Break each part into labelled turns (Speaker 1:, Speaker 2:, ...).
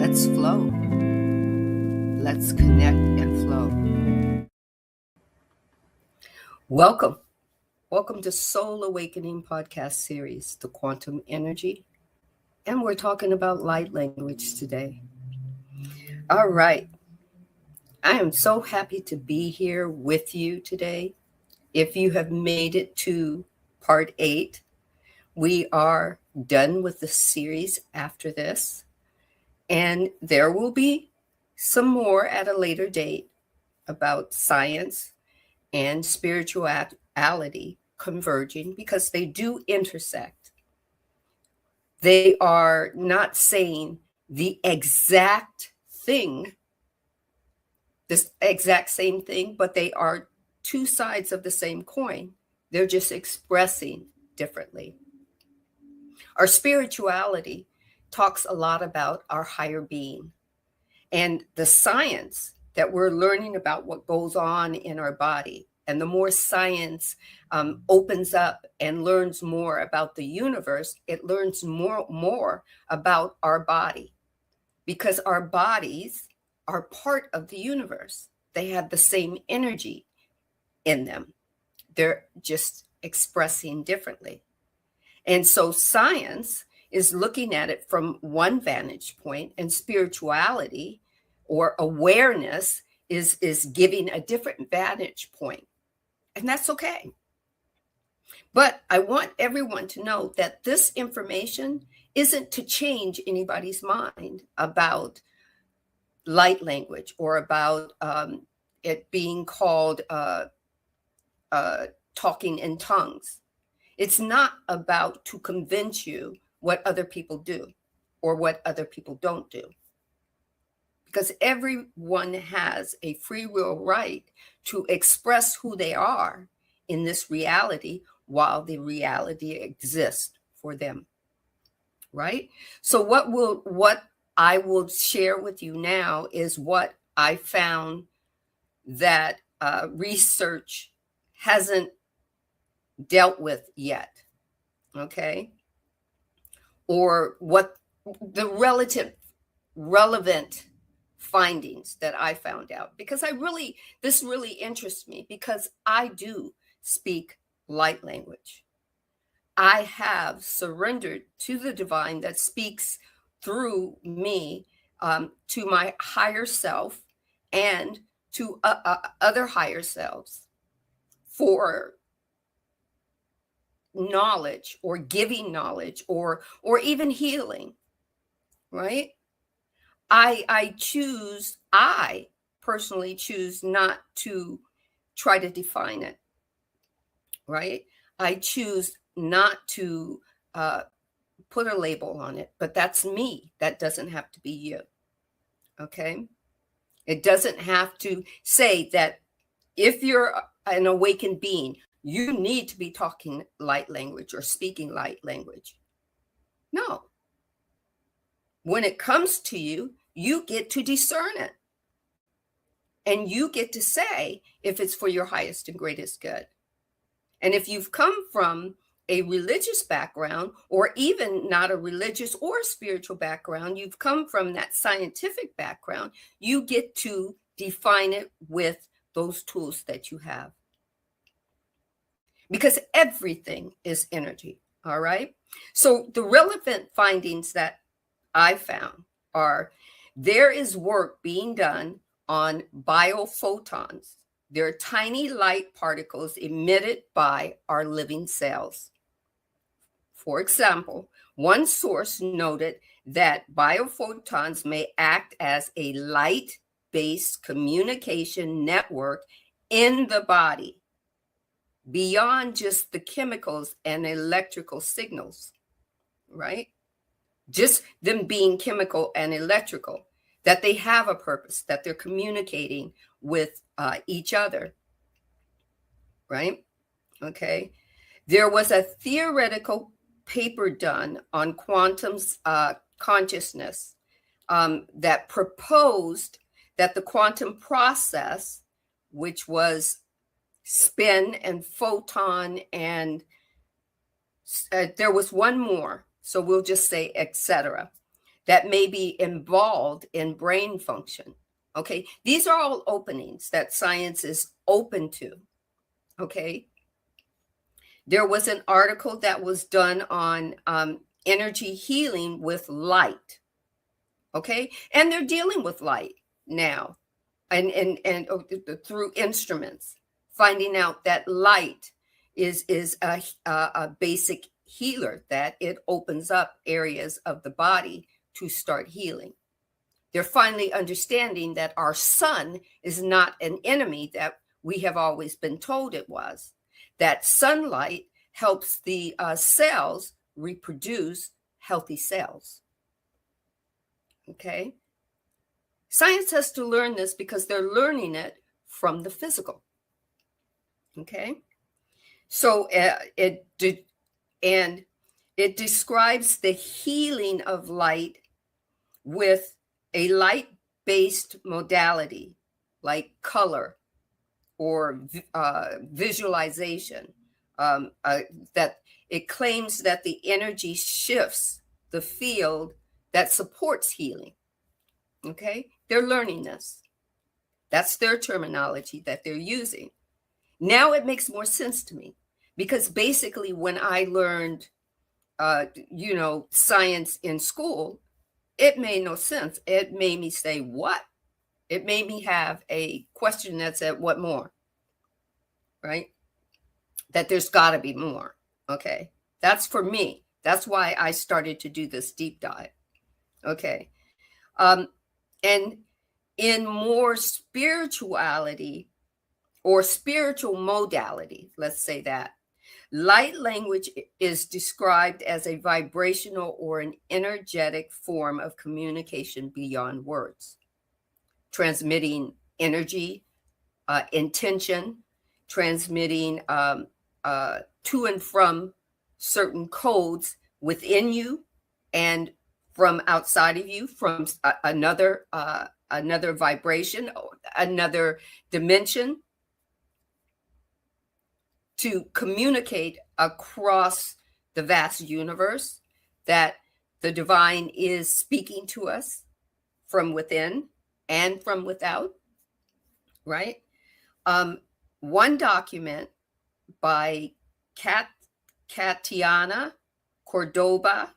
Speaker 1: Let's flow. Let's connect and flow. Welcome. Welcome to Soul Awakening podcast series, The Quantum Energy. And we're talking about light language today. All right. I am so happy to be here with you today. If you have made it to part 8, we are done with the series after this. And there will be some more at a later date about science and spirituality converging because they do intersect. They are not saying the exact thing, this exact same thing, but they are two sides of the same coin. They're just expressing differently. Our spirituality talks a lot about our higher being and the science that we're learning about what goes on in our body. And the more science opens up and learns more about the universe, it learns more about our body, because our bodies are part of the universe. They have the same energy in them. They're just expressing differently. And so science is looking at it from one vantage point, and spirituality or awareness is giving a different vantage point. And that's okay. But I want everyone to know that this information isn't to change anybody's mind about light language or about it being called talking in tongues. It's not about to convince you what other people do or what other people don't do. Because everyone has a free will right to express who they are in this reality while the reality exists for them. Right? So what I will share with you now is what I found that research hasn't dealt with yet. Okay? Or what the relevant findings that I found out, because this really interests me, because I do speak light language. I have surrendered to the divine that speaks through me to my higher self and to other higher selves for knowledge or giving knowledge or even healing, right? I personally choose not to try to define it, right? I choose not to put a label on it, but that's me. That doesn't have to be you, okay? It doesn't have to say that if you're an awakened being, you need to be talking light language or speaking light language. No. When it comes to you, you get to discern it. And you get to say if it's for your highest and greatest good. And if you've come from a religious background, or even not a religious or spiritual background, you've come from that scientific background, you get to define it with those tools that you have. Because everything is energy, all right? So the relevant findings that I found are there is work being done on biophotons. They're tiny light particles emitted by our living cells. For example, one source noted that biophotons may act as a light-based communication network in the body, beyond just the chemicals and electrical signals, right? Just them being chemical and electrical, that they have a purpose, that they're communicating with each other, right? Okay. There was a theoretical paper done on quantum consciousness that proposed that the quantum process, which was spin and photon, and there was one more, so we'll just say etc. that may be involved in brain function. Okay, these are all openings that science is open to. Okay, there was an article that was done on energy healing with light. Okay, and they're dealing with light now, and through instruments, finding out that light is a basic healer, that it opens up areas of the body to start healing. They're finally understanding that our sun is not an enemy that we have always been told it was, that sunlight helps the cells reproduce healthy cells. Okay. Science has to learn this because they're learning it from the physical. Okay. So it describes the healing of light with a light-based modality like color or visualization, that it claims that the energy shifts the field that supports healing. Okay, they're learning this. That's their terminology that they're using. Now it makes more sense to me, because basically when I learned, science in school, it made no sense. It made me say, what? It made me have a question that said, what more? Right? That there's got to be more. Okay. That's for me. That's why I started to do this deep dive. Okay. And in more spirituality or spiritual modality, let's say that, light language is described as a vibrational or an energetic form of communication beyond words, transmitting energy, intention, transmitting to and from certain codes within you and from outside of you, from another vibration, another dimension, to communicate across the vast universe that the divine is speaking to us from within and from without, right? One document by Katiana Cordoba,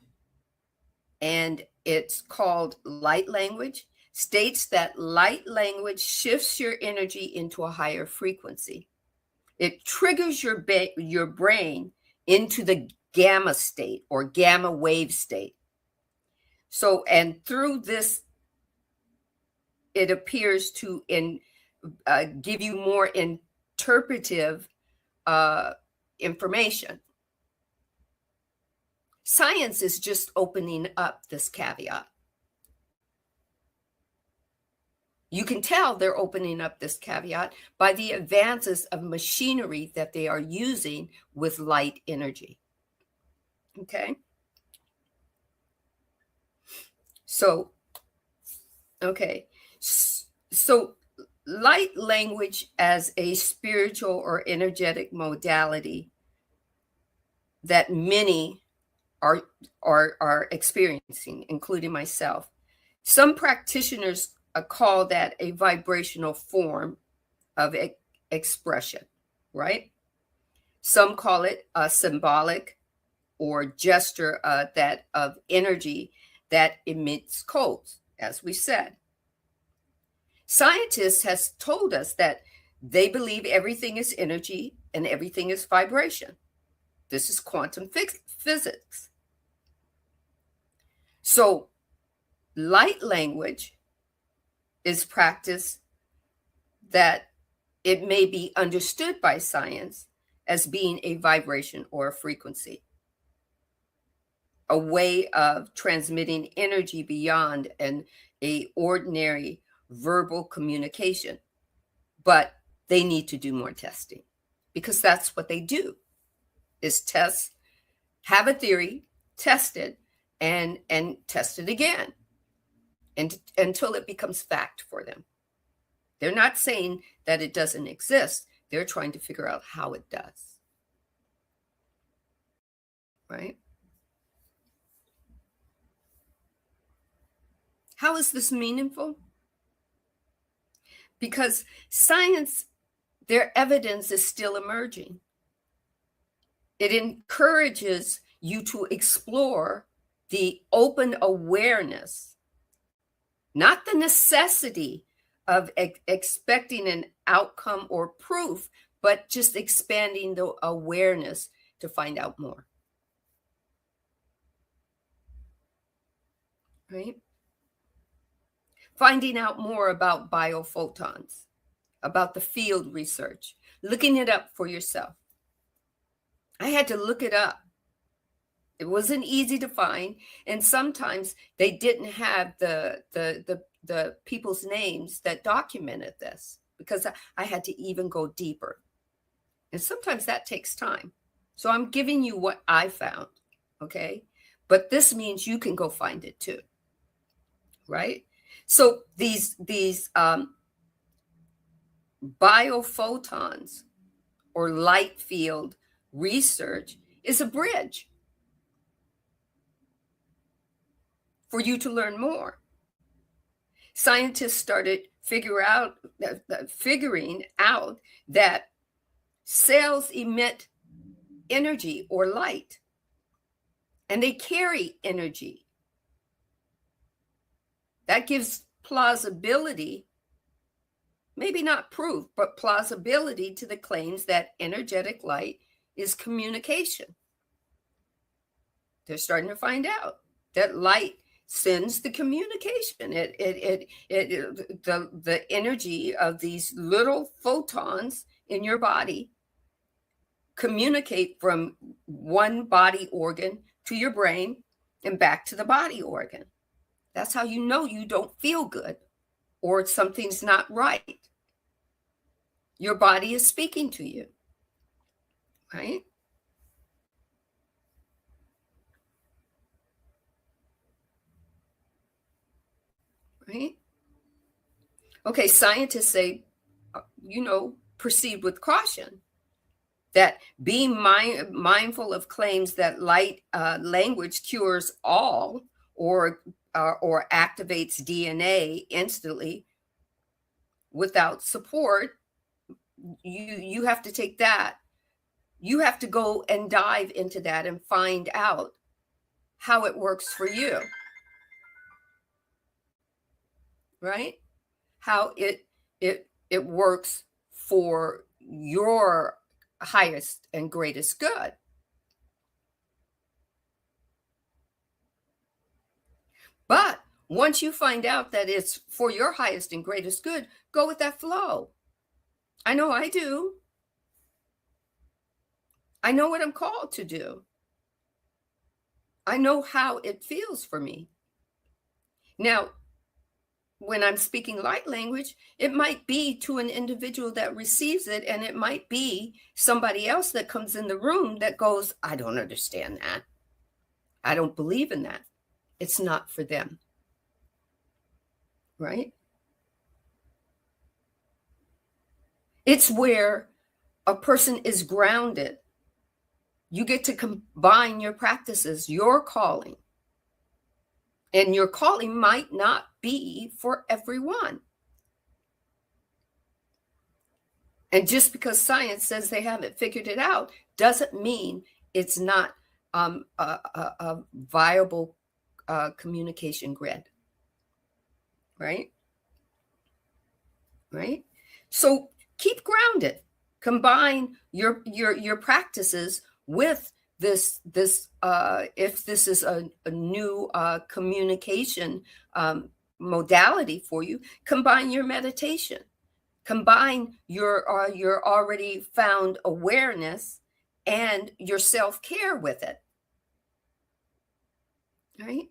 Speaker 1: and it's called Light Language, states that light language shifts your energy into a higher frequency. It triggers your brain into the gamma state or gamma wave state. So, and through this, it appears to give you more interpretive information. Science is just opening up this caveat. You can tell they're opening up this caveat by the advances of machinery that they are using with light energy. Okay. So, okay. So light language as a spiritual or energetic modality that many are experiencing, including myself. Some practitioners call that a vibrational form of expression, right? Some call it a symbolic or gesture that of energy that emits codes, as we said. Scientists has told us that they believe everything is energy and everything is vibration. This is quantum physics. So light language is practice that it may be understood by science as being a vibration or a frequency, a way of transmitting energy beyond an ordinary verbal communication. But they need to do more testing, because that's what they do, is test, have a theory, test it, and test it again, and until it becomes fact for them. They're not saying that it doesn't exist. They're trying to figure out how it does. Right? How is this meaningful? Because science, their evidence is still emerging. It encourages you to explore the open awareness, not the necessity of expecting an outcome or proof, but just expanding the awareness to find out more. Right? Finding out more about biophotons, about the field research, looking it up for yourself. I had to look it up. It wasn't easy to find, and sometimes they didn't have the people's names that documented this, because I had to even go deeper. And sometimes that takes time. So I'm giving you what I found, okay? But this means you can go find it too, right? So these biophotons or light field research is a bridge for you to learn more. Scientists started figuring out that cells emit energy or light, and they carry energy. That gives plausibility, maybe not proof, but plausibility to the claims that energetic light is communication. They're starting to find out that light sends the communication. The energy of these little photons in your body communicate from one body organ to your brain and back to the body organ. That's how you know you don't feel good or something's not right. Your body is speaking to you, right? Right? Okay, scientists say, proceed with caution. That being mindful of claims that light language cures all or activates DNA instantly without support, you have to take that. You have to go and dive into that and find out how it works for you, right? How it works for your highest and greatest good. But once you find out that it's for your highest and greatest good, go with that flow. I know I do. I know what I'm called to do. I know how it feels for me. Now, when I'm speaking light language, it might be to an individual that receives it, and it might be somebody else that comes in the room that goes, I don't understand that. I don't believe in that. It's not for them. Right? It's where a person is grounded. You get to combine your practices, your calling. And your calling might not be for everyone. And just because science says they haven't figured it out doesn't mean it's not a viable communication grid. Right? Right? So keep grounded. Combine your practices with this if this is a new communication modality for you, combine your meditation, combine your already found awareness and your self-care with it. Right?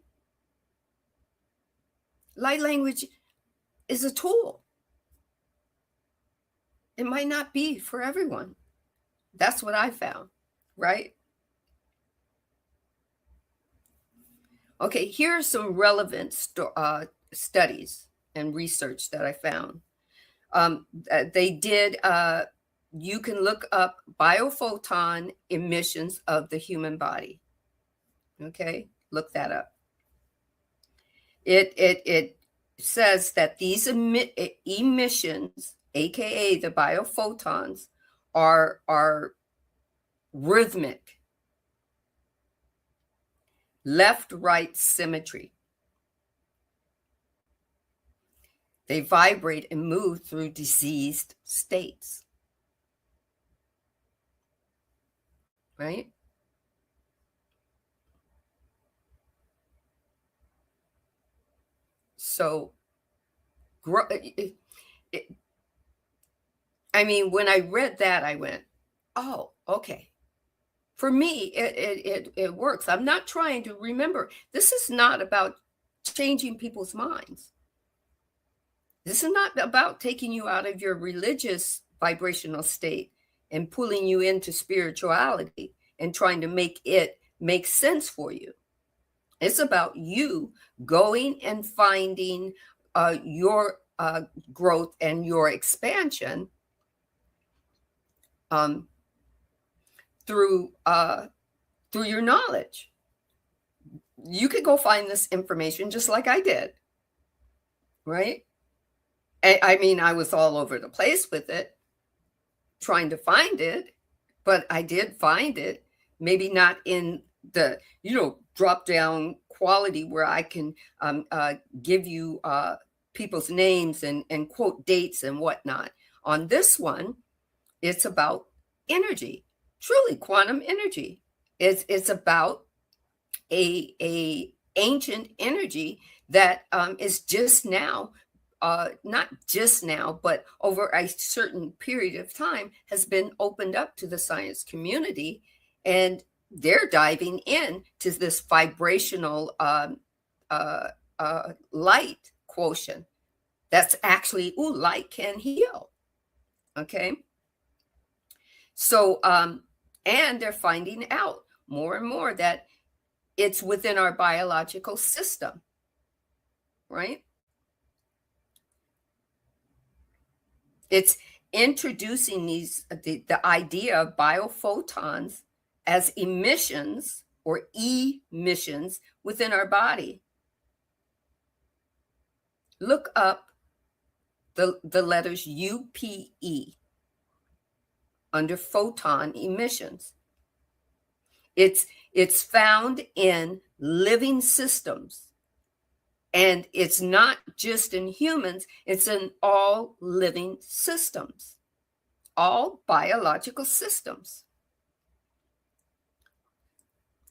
Speaker 1: Light language is a tool. It might not be for everyone. That's what I found, right? Okay, here are some relevant studies and research that I found. They did, you can look up biophoton emissions of the human body. Okay, look that up. It says that these emissions, aka the biophotons, are rhythmic, left-right symmetry. They vibrate and move through diseased states. Right? So, I mean, when I read that, I went, oh, okay. For me, it works. I'm not trying to remember. This is not about changing people's minds. This is not about taking you out of your religious vibrational state and pulling you into spirituality and trying to make it make sense for you. It's about you going and finding your growth and your expansion through your knowledge. You could go find this information just like I did, right? I mean, I was all over the place with it, trying to find it, but I did find it. Maybe not in the, drop down quality where I can give you people's names and quote dates and whatnot. On this one, it's about energy, truly quantum energy. It's about a ancient energy that is just now, not just now, but over a certain period of time has been opened up to the science community, and they're diving in to this vibrational light quotient. That's actually, light can heal. Okay. So, and they're finding out more and more that it's within our biological system, right? It's introducing the idea of biophotons as emissions or emissions within our body. Look up the letters UPE under photon emissions. It's found in living systems. And it's not just in humans, it's in all living systems, all biological systems.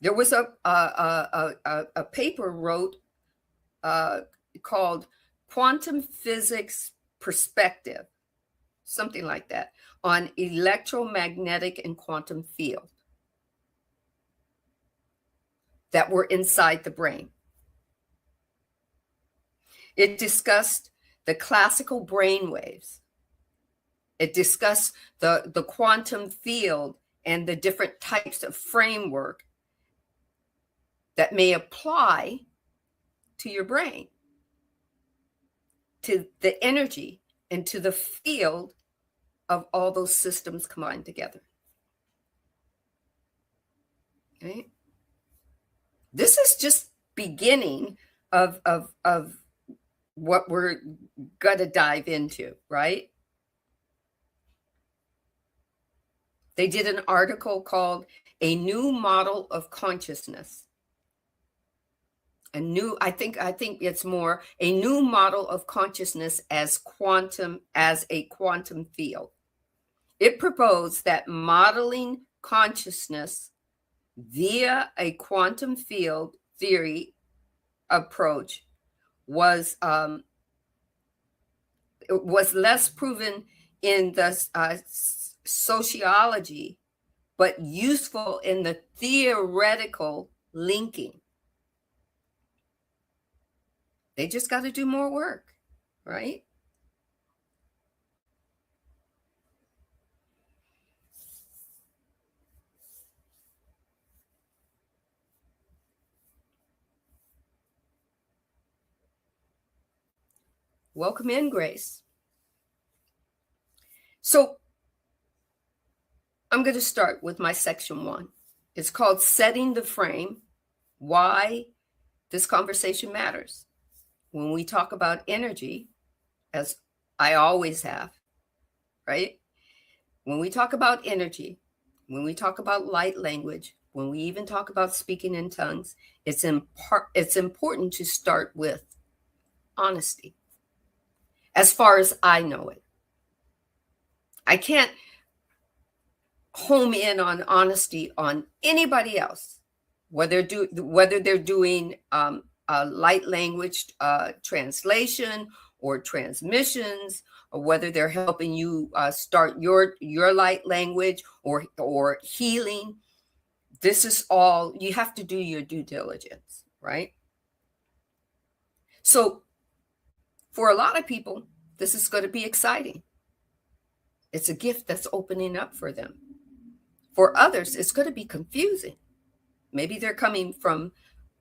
Speaker 1: There was a paper wrote called Quantum Physics Perspective, something like that, on electromagnetic and quantum field that were inside the brain. It discussed the classical brain waves. It discussed the quantum field and the different types of framework that may apply to your brain, to the energy, and to the field of all those systems combined together. Okay? This is just beginning of what we're going to dive into, right? They did an article called A New Model of Consciousness. I think it's more a new model of consciousness as a quantum field. It proposed that modeling consciousness via a quantum field theory approach was less proven in the sociology, but useful in the theoretical linking. They just got to do more work, right? Welcome in, Grace. So I'm going to start with my section 1. It's called Setting the Frame, Why This Conversation Matters. when we talk about energy, as I always have, right? When we talk about energy, when we talk about light language, when we even talk about speaking in tongues, it's important to start with honesty, as far as I know it. I can't home in on honesty on anybody else, whether they're doing a light language translation or transmissions, or whether they're helping you start your light language or healing. This is all, you have to do your due diligence, right? So for a lot of people, this is going to be exciting. It's a gift that's opening up for them. For others, it's going to be confusing. Maybe they're coming from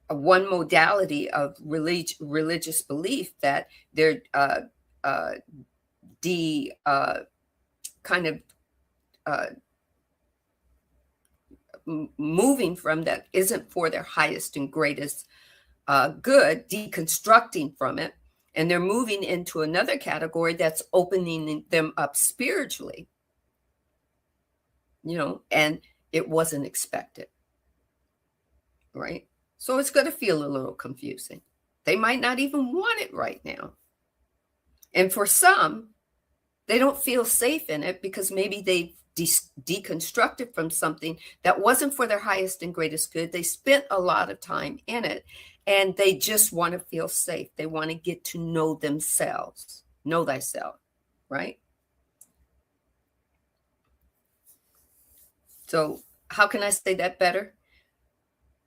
Speaker 1: one modality of religious belief that they're kind of moving from, that isn't for their highest and greatest good, deconstructing from it, and they're moving into another category that's opening them up spiritually, and it wasn't expected, right? So it's going to feel a little confusing. They might not even want it right now. And for some, they don't feel safe in it because maybe they deconstructed from something that wasn't for their highest and greatest good. They spent a lot of time in it, and they just want to feel safe. They want to get to know themselves. Know thyself, right? So how can I say that better?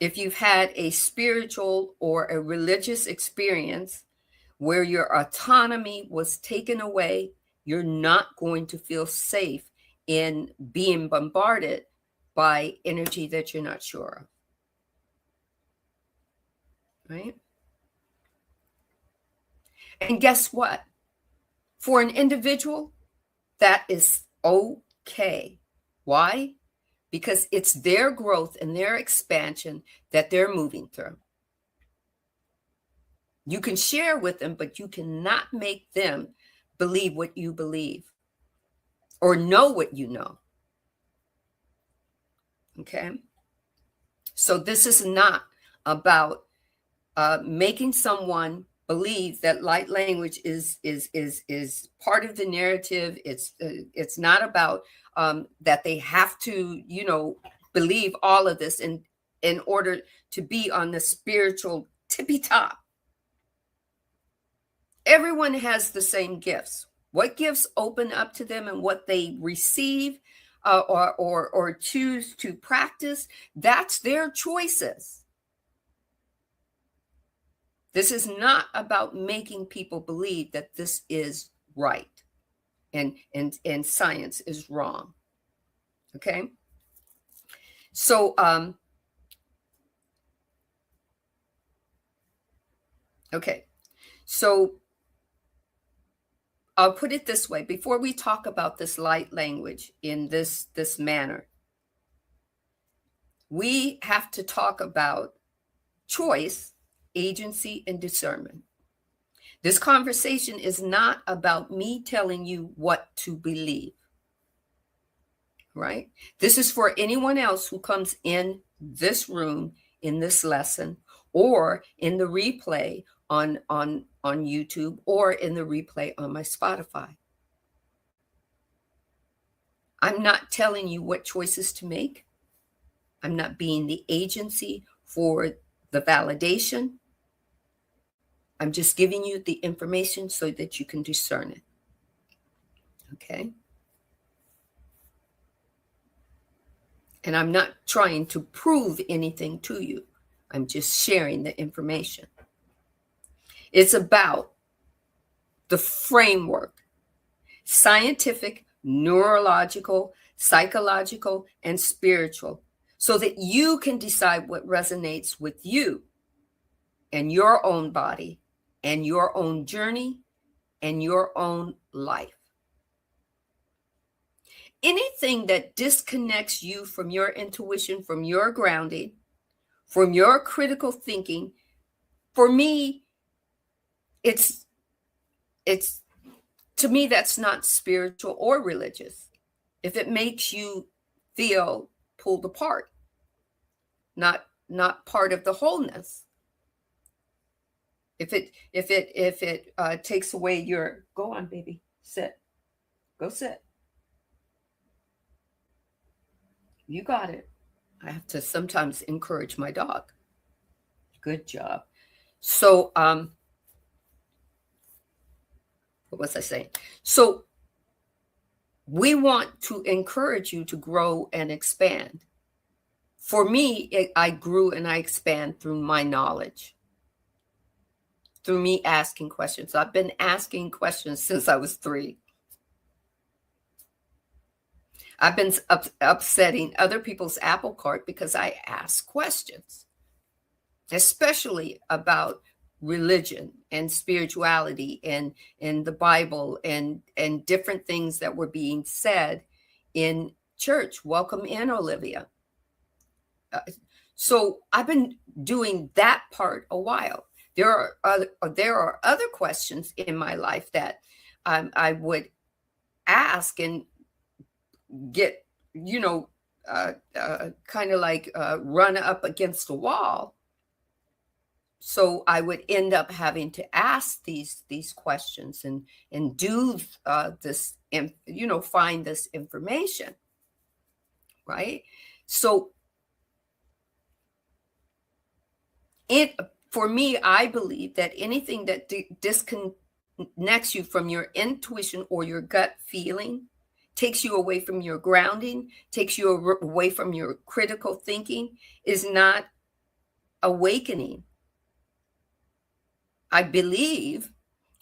Speaker 1: If you've had a spiritual or a religious experience where your autonomy was taken away, you're not going to feel safe in being bombarded by energy that you're not sure of, right? And guess what? For an individual, that is okay. Why? Because it's their growth and their expansion that they're moving through. You can share with them, but you cannot make them believe what you believe or know what you know. Okay? So this is not about making someone believe that light language is part of the narrative. It's not about that they have to, believe all of this in order to be on the spiritual tippy top. Everyone has the same gifts. What gifts open up to them and what they receive or choose to practice, that's their choices. This is not about making people believe that this is right and science is wrong. Okay? So okay. So I'll put it this way. Before we talk about this light language in this manner, we have to talk about choice, agency, and discernment. This conversation is not about me telling you what to believe, right? This is for anyone else who comes in this room, in this lesson, or in the replay on YouTube, or in the replay on my Spotify. I'm not telling you what choices to make. I'm not being the agency for the validation. I'm just giving you the information so that you can discern it. Okay? And I'm not trying to prove anything to you. I'm just sharing the information. It's about the framework, scientific, neurological, psychological, and spiritual, so that you can decide what resonates with you and your own body and your own journey and your own life. Anything that disconnects you from your intuition, from your grounding, from your critical thinking, for me, it's it's to me, that's not spiritual or religious. If it makes you feel pulled apart, not part of the wholeness. If it takes away your, go on, baby, sit, go sit. You got it. I have to sometimes encourage my dog. Good job. So, what was I saying? So, we want to encourage you to grow and expand. For me, I grew and I expand through my knowledge, through me asking questions. I've been asking questions since I was 3. I've been upsetting other people's apple cart because I ask questions, especially about religion and spirituality and the Bible and different things that were being said in church. Welcome in, Olivia. So I've been doing that part a while. There are other questions in my life that I would ask and get, kind of like run up against a wall. So I would end up having to ask these questions and do this, find this information, right? So for me, I believe that anything that disconnects you from your intuition or your gut feeling, takes you away from your grounding, takes you away from your critical thinking, is not awakening. I believe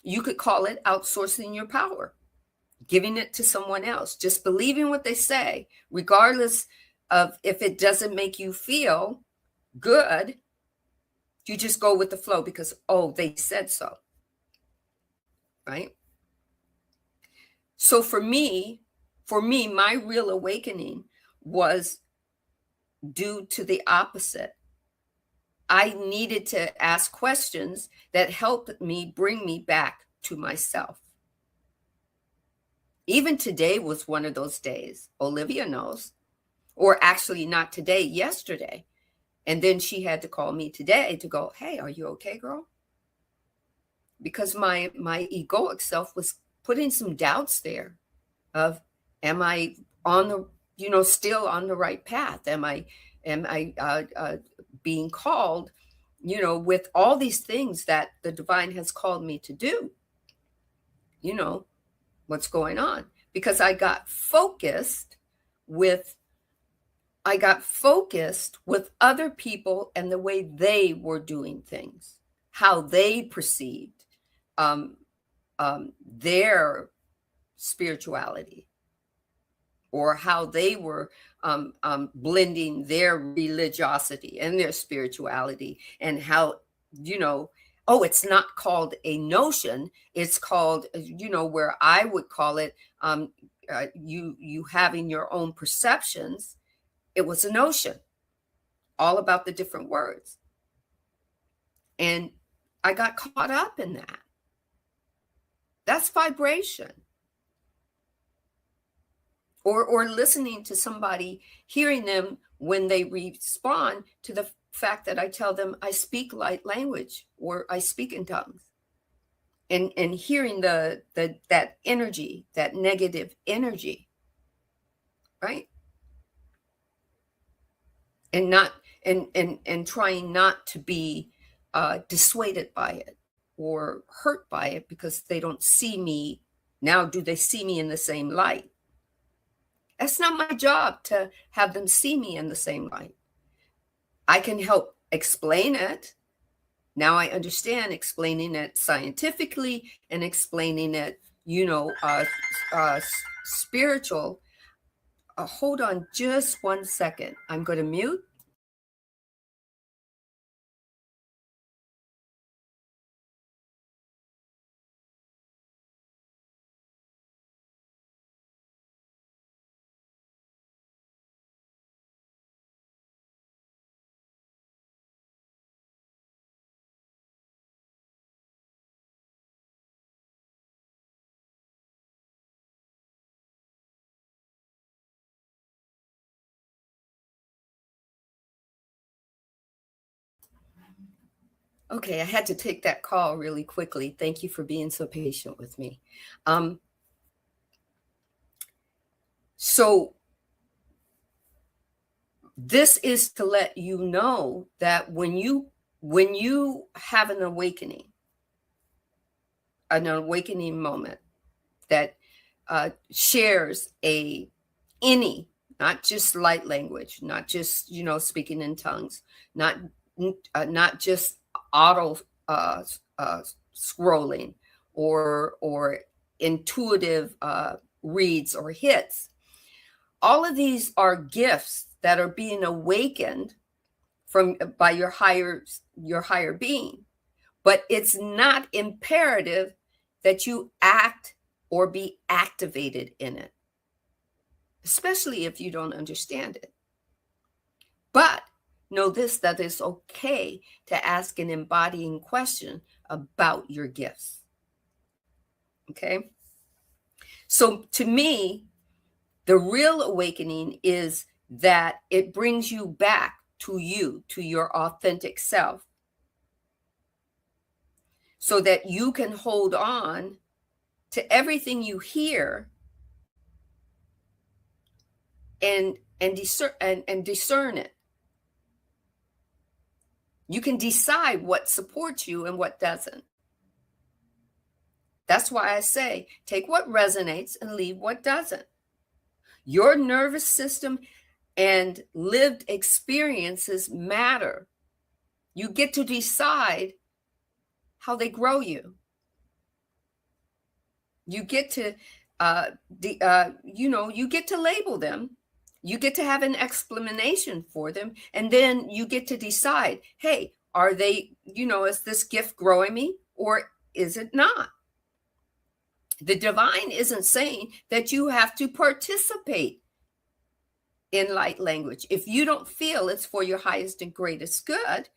Speaker 1: you could call it outsourcing your power, giving it to someone else, just believing what they say, regardless of if it doesn't make you feel good. You just go with the flow because, oh, they said so, right? So for me, my real awakening was due to the opposite. I needed to ask questions that helped me bring me back to myself. Even today was one of those days. Olivia knows, or actually not today, yesterday. And then she had to call me today to go, hey, are you okay, girl? Because my egoic self was putting some doubts there of, am I on the, still on the right path? Am I being called, with all these things that the divine has called me to do? What's going on? Because I got focused with other people and the way they were doing things, how they perceived their spirituality, or how they were blending their religiosity and their spirituality, and how, oh, it's not called a notion, it's called, where I would call it, you having your own perceptions. It was a notion, all about the different words. And I got caught up in that. That's vibration. Or listening to somebody, hearing them when they respond to the fact that I tell them I speak light language or I speak in tongues, and hearing that energy, that negative energy, right? And not and trying not to be dissuaded by it or hurt by it because they don't see me now. Do they see me in the same light? That's not my job to have them see me in the same light. I can help explain it. Now I understand explaining it scientifically and explaining it, spiritual. Hold on just 1 second. I'm going to mute. Okay, I had to take that call really quickly. Thank you for being so patient with me. Um, so this is to let you know that when you have an awakening moment that shares any, not just light language, not just speaking in tongues, not not just auto uh, uh, scrolling or intuitive reads or hits. All of these are gifts that are being awakened from by your higher being, but it's not imperative that you act or be activated in it, especially if you don't understand it. But know this, that it's okay to ask an embodying question about your gifts. Okay? So to me, the real awakening is that it brings you back to you, to your authentic self, so that you can hold on to everything you hear and discern it. You can decide what supports you and what doesn't. That's why I say take what resonates and leave what doesn't. Your nervous system and lived experiences matter. You get to decide how they grow you. You get to you get to label them. You get to have an explanation for them, and then you get to decide, hey, are they, is this gift growing me or is it not? The divine isn't saying that you have to participate in light language. If you don't feel it's for your highest and greatest good,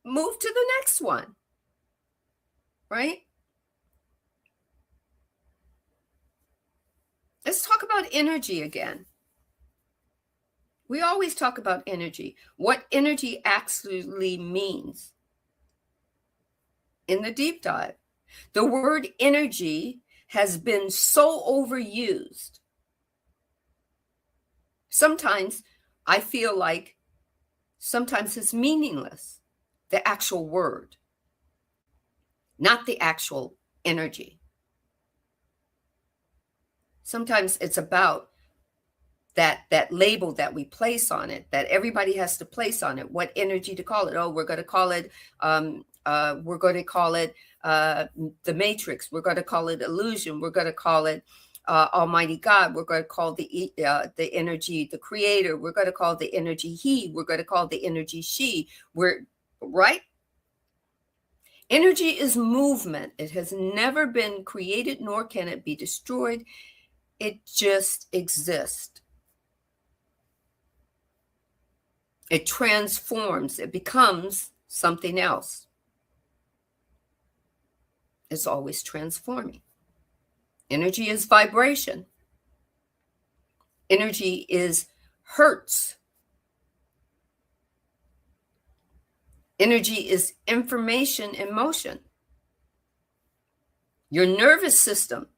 Speaker 1: move to the next one, right? Let's talk about energy again. We always talk about energy, what energy actually means in the deep dive. The word energy has been so overused. Sometimes I feel like sometimes it's meaningless, the actual word, not the actual energy. Sometimes it's about that label that we place on it, that everybody has to place on it, what energy to call it. Oh, we're going to call it the matrix. We're going to call it illusion. We're going to call it Almighty God. We're going to call the energy the creator. We're going to call the energy he. We're going to call the energy she. We're right. Energy is movement. It has never been created, nor can it be destroyed. It just exists. It transforms. It becomes something else. It's always transforming. Energy is vibration. Energy is hertz. Energy is information in motion. Your nervous system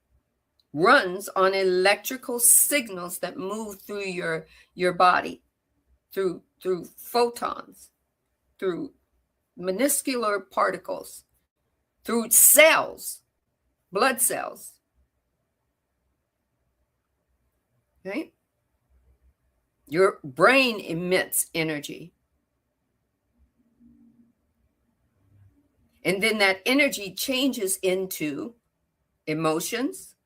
Speaker 1: runs on electrical signals that move through your body, through photons, through minuscular particles, through cells, blood cells. Right? Your brain emits energy. And then that energy changes into emotions.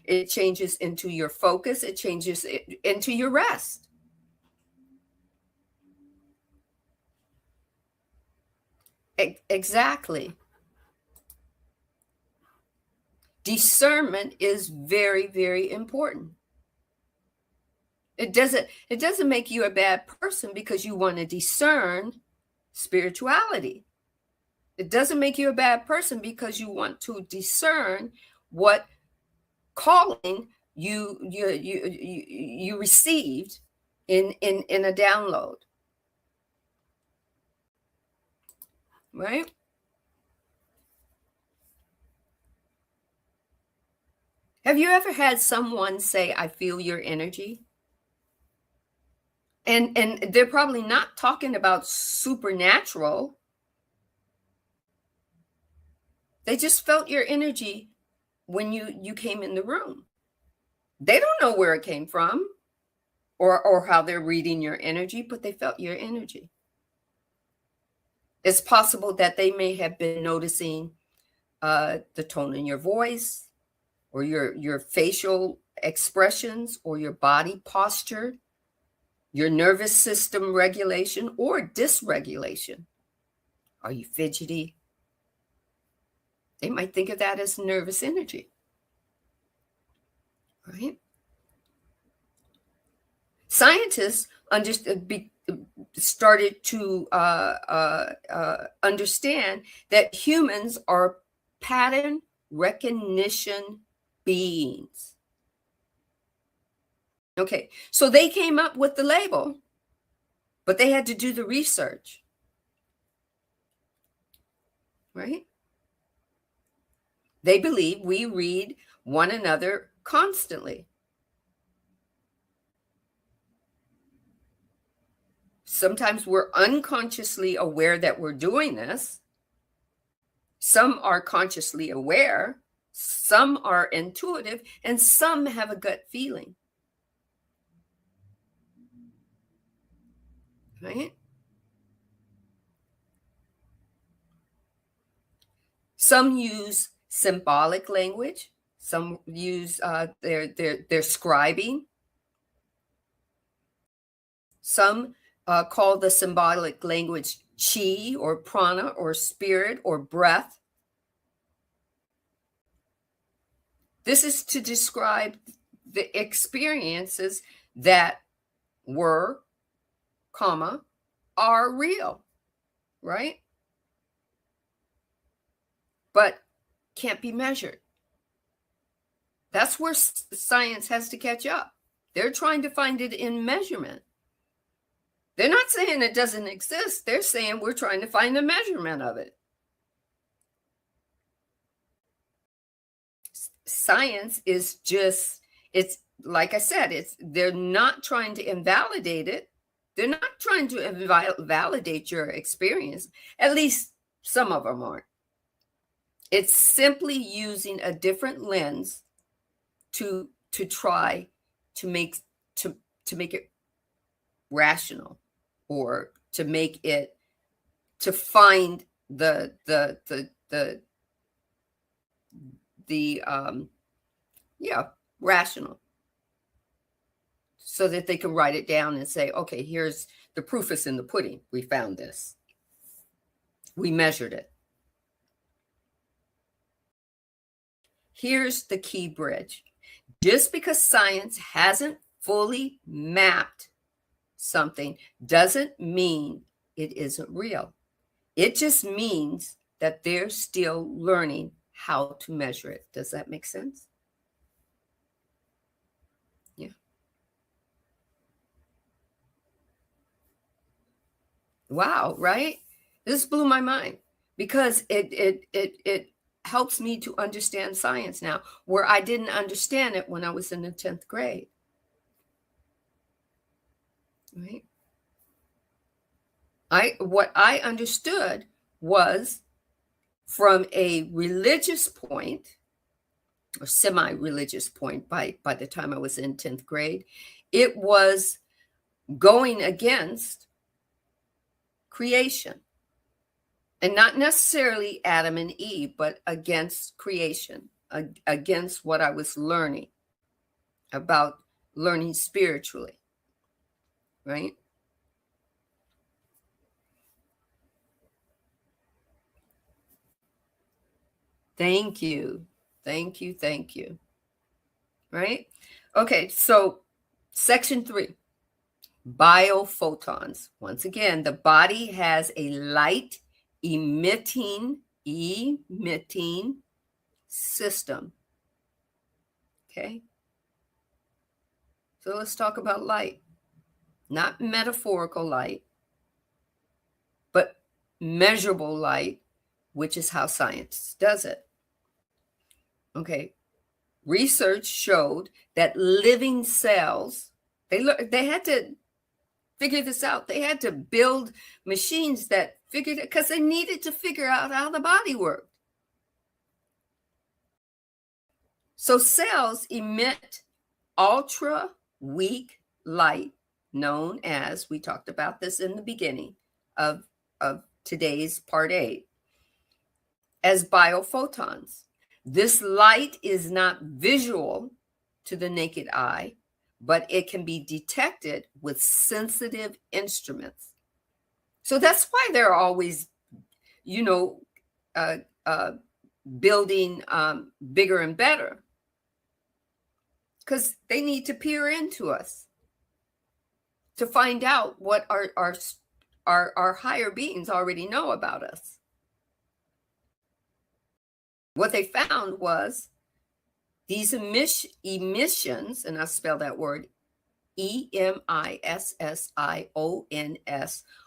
Speaker 1: It changes into your focus. It changes into your rest. Exactly. Discernment is very, very important. It doesn't make you a bad person because you want to discern spirituality. It doesn't make you a bad person because you want to discern what calling you received in a download. right? Have you ever had someone say, I feel your energy? And they're probably not talking about supernatural. They just felt your energy when you came in the room. They don't know where it came from or how they're reading your energy, but they felt your energy. It's possible that they may have been noticing the tone in your voice or your facial expressions or your body posture, your nervous system regulation or dysregulation. Are you fidgety? They might think of that as nervous energy, right? Scientists started to understand that humans are pattern recognition beings. Okay, so they came up with the label, but they had to do the research, right? They believe we read one another constantly. Sometimes we're unconsciously aware that we're doing this. Some are consciously aware, some are intuitive, and some have a gut feeling. Right? Some use symbolic language. Some use their scribing. Some call the symbolic language chi or prana or spirit or breath. This is to describe the experiences that were, comma, are real, right? But can't be measured. That's where science has to catch up. They're trying to find it in measurement. They're not saying it doesn't exist. They're saying we're trying to find the measurement of it. Science is just, it's like I said, they're not trying to invalidate it. They're not trying to validate your experience. At least some of them aren't. It's simply using a different lens to try to make it rational, or to make it, to find the rational, so that they can write it down and say, okay, here's the proof is in the pudding. We found this. We measured it. Here's the key bridge. Just because science hasn't fully mapped something doesn't mean it isn't real. It just means that they're still learning how to measure it. Does that make sense? Yeah. Wow, right? This blew my mind, because it helps me to understand science now, where I didn't understand it when I was in the 10th grade. Right? What I understood was, from a religious point, or semi-religious point, by the time I was in 10th grade, it was going against creation. And not necessarily Adam and Eve, but against creation, against what I was learning about learning spiritually, right? Thank you. Thank you. Thank you. Right? Okay, so section 3, biophotons. Once again, the body has a light emitting system. Okay? So let's talk about light. Not metaphorical light, but measurable light, which is how science does it. Okay. Research showed that living cells, they had to figure this out. They had to build machines that figured it, because they needed to figure out how the body worked. So cells emit ultra weak light, known as, we talked about this in the beginning of today's part 8, as biophotons. This light is not visual to the naked eye, but it can be detected with sensitive instruments. So that's why they're always, building bigger and better, because they need to peer into us to find out what our higher beings already know about us. What they found was these emissions, and I spell that word emissions,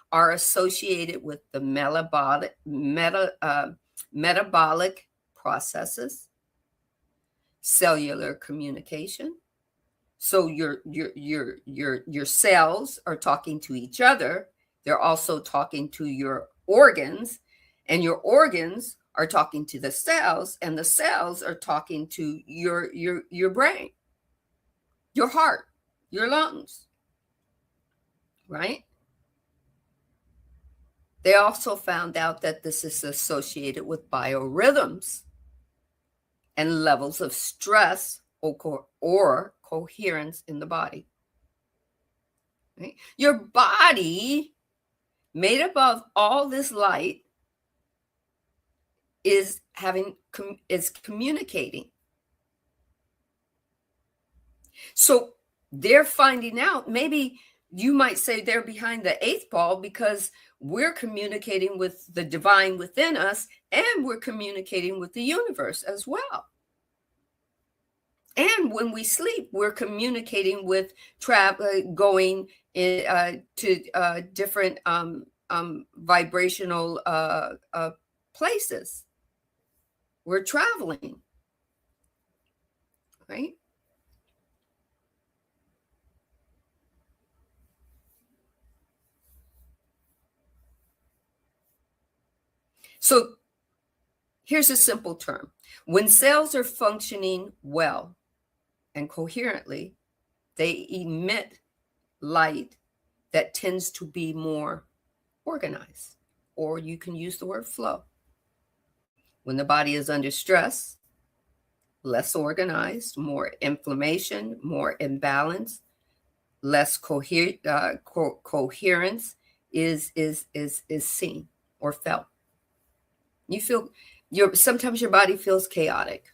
Speaker 1: are associated with the metabolic processes, cellular communication. So your cells are talking to each other. They're also talking to your organs, and your organs are talking to the cells, and the cells are talking to your brain, your heart, your lungs, right? They also found out that this is associated with biorhythms and levels of stress or coherence in the body. Right? Your body, made up of all this light, is communicating. So they're finding out, maybe you might say they're behind the 8th ball, because we're communicating with the divine within us, and we're communicating with the universe as well. And when we sleep, we're communicating with going to different vibrational places. We're traveling, right? So here's a simple term. When cells are functioning well and coherently, they emit light that tends to be more organized, or you can use the word flow. When the body is under stress, less organized, more inflammation, more imbalance, less coherence is seen or felt. You feel sometimes your body feels chaotic.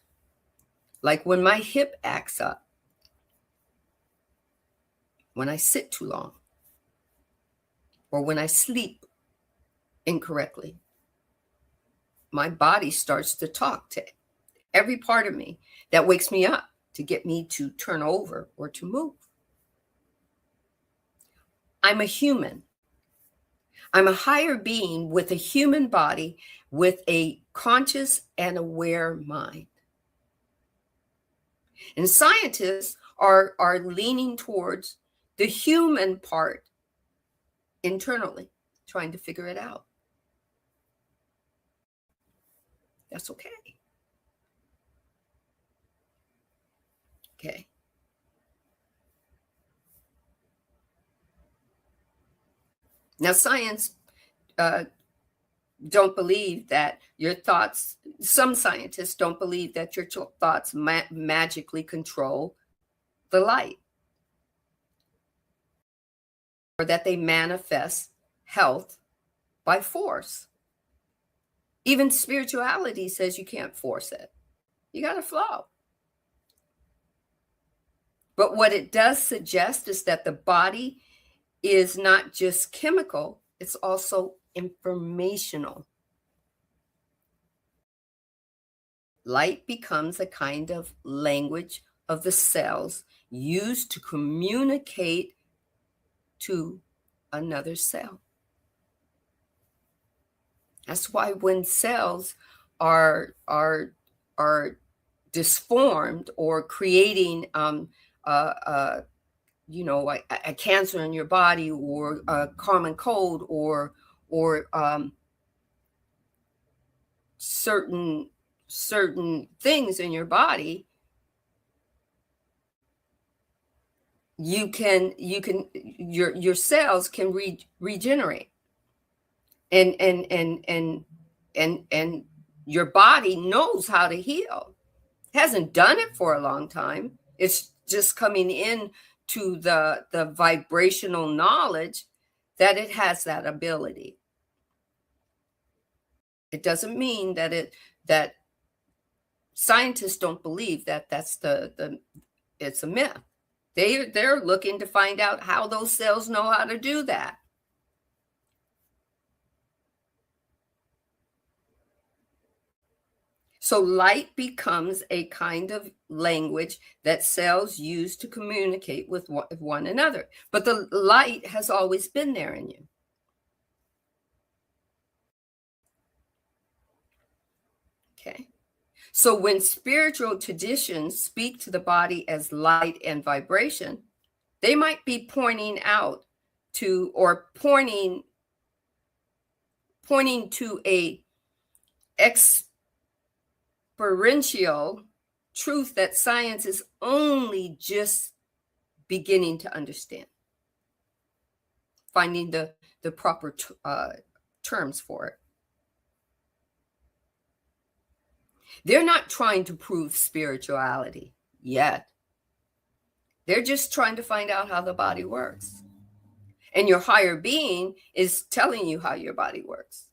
Speaker 1: Like when my hip acts up, when I sit too long, or when I sleep incorrectly, my body starts to talk to every part of me that wakes me up to get me to turn over or to move. I'm a human. I'm a higher being with a human body, with a conscious and aware mind. And scientists are leaning towards the human part internally, trying to figure it out. That's okay. Okay. Now, science don't believe that your thoughts, some scientists don't believe that your thoughts magically control the light, or that they manifest health by force. Even spirituality says you can't force it. You got to flow. But what it does suggest is that the body is not just chemical, it's also informational. Light becomes a kind of language of the cells used to communicate to another cell. That's why when cells are disformed or creating a cancer in your body, or a common cold, or certain things in your body, your cells can regenerate, and your body knows how to heal. It hasn't done it for a long time. It's just coming in to the vibrational knowledge that it has that ability. It doesn't mean that scientists don't believe that that's it's a myth. They're looking to find out how those cells know how to do that. So light becomes a kind of language that cells use to communicate with one another. But the light has always been there in you. Okay. So when spiritual traditions speak to the body as light and vibration, they might be pointing out to, or pointing to a experiential truth that science is only just beginning to understand, finding the proper terms for it. They're not trying to prove spirituality yet. They're just trying to find out how the body works. And your higher being is telling you how your body works.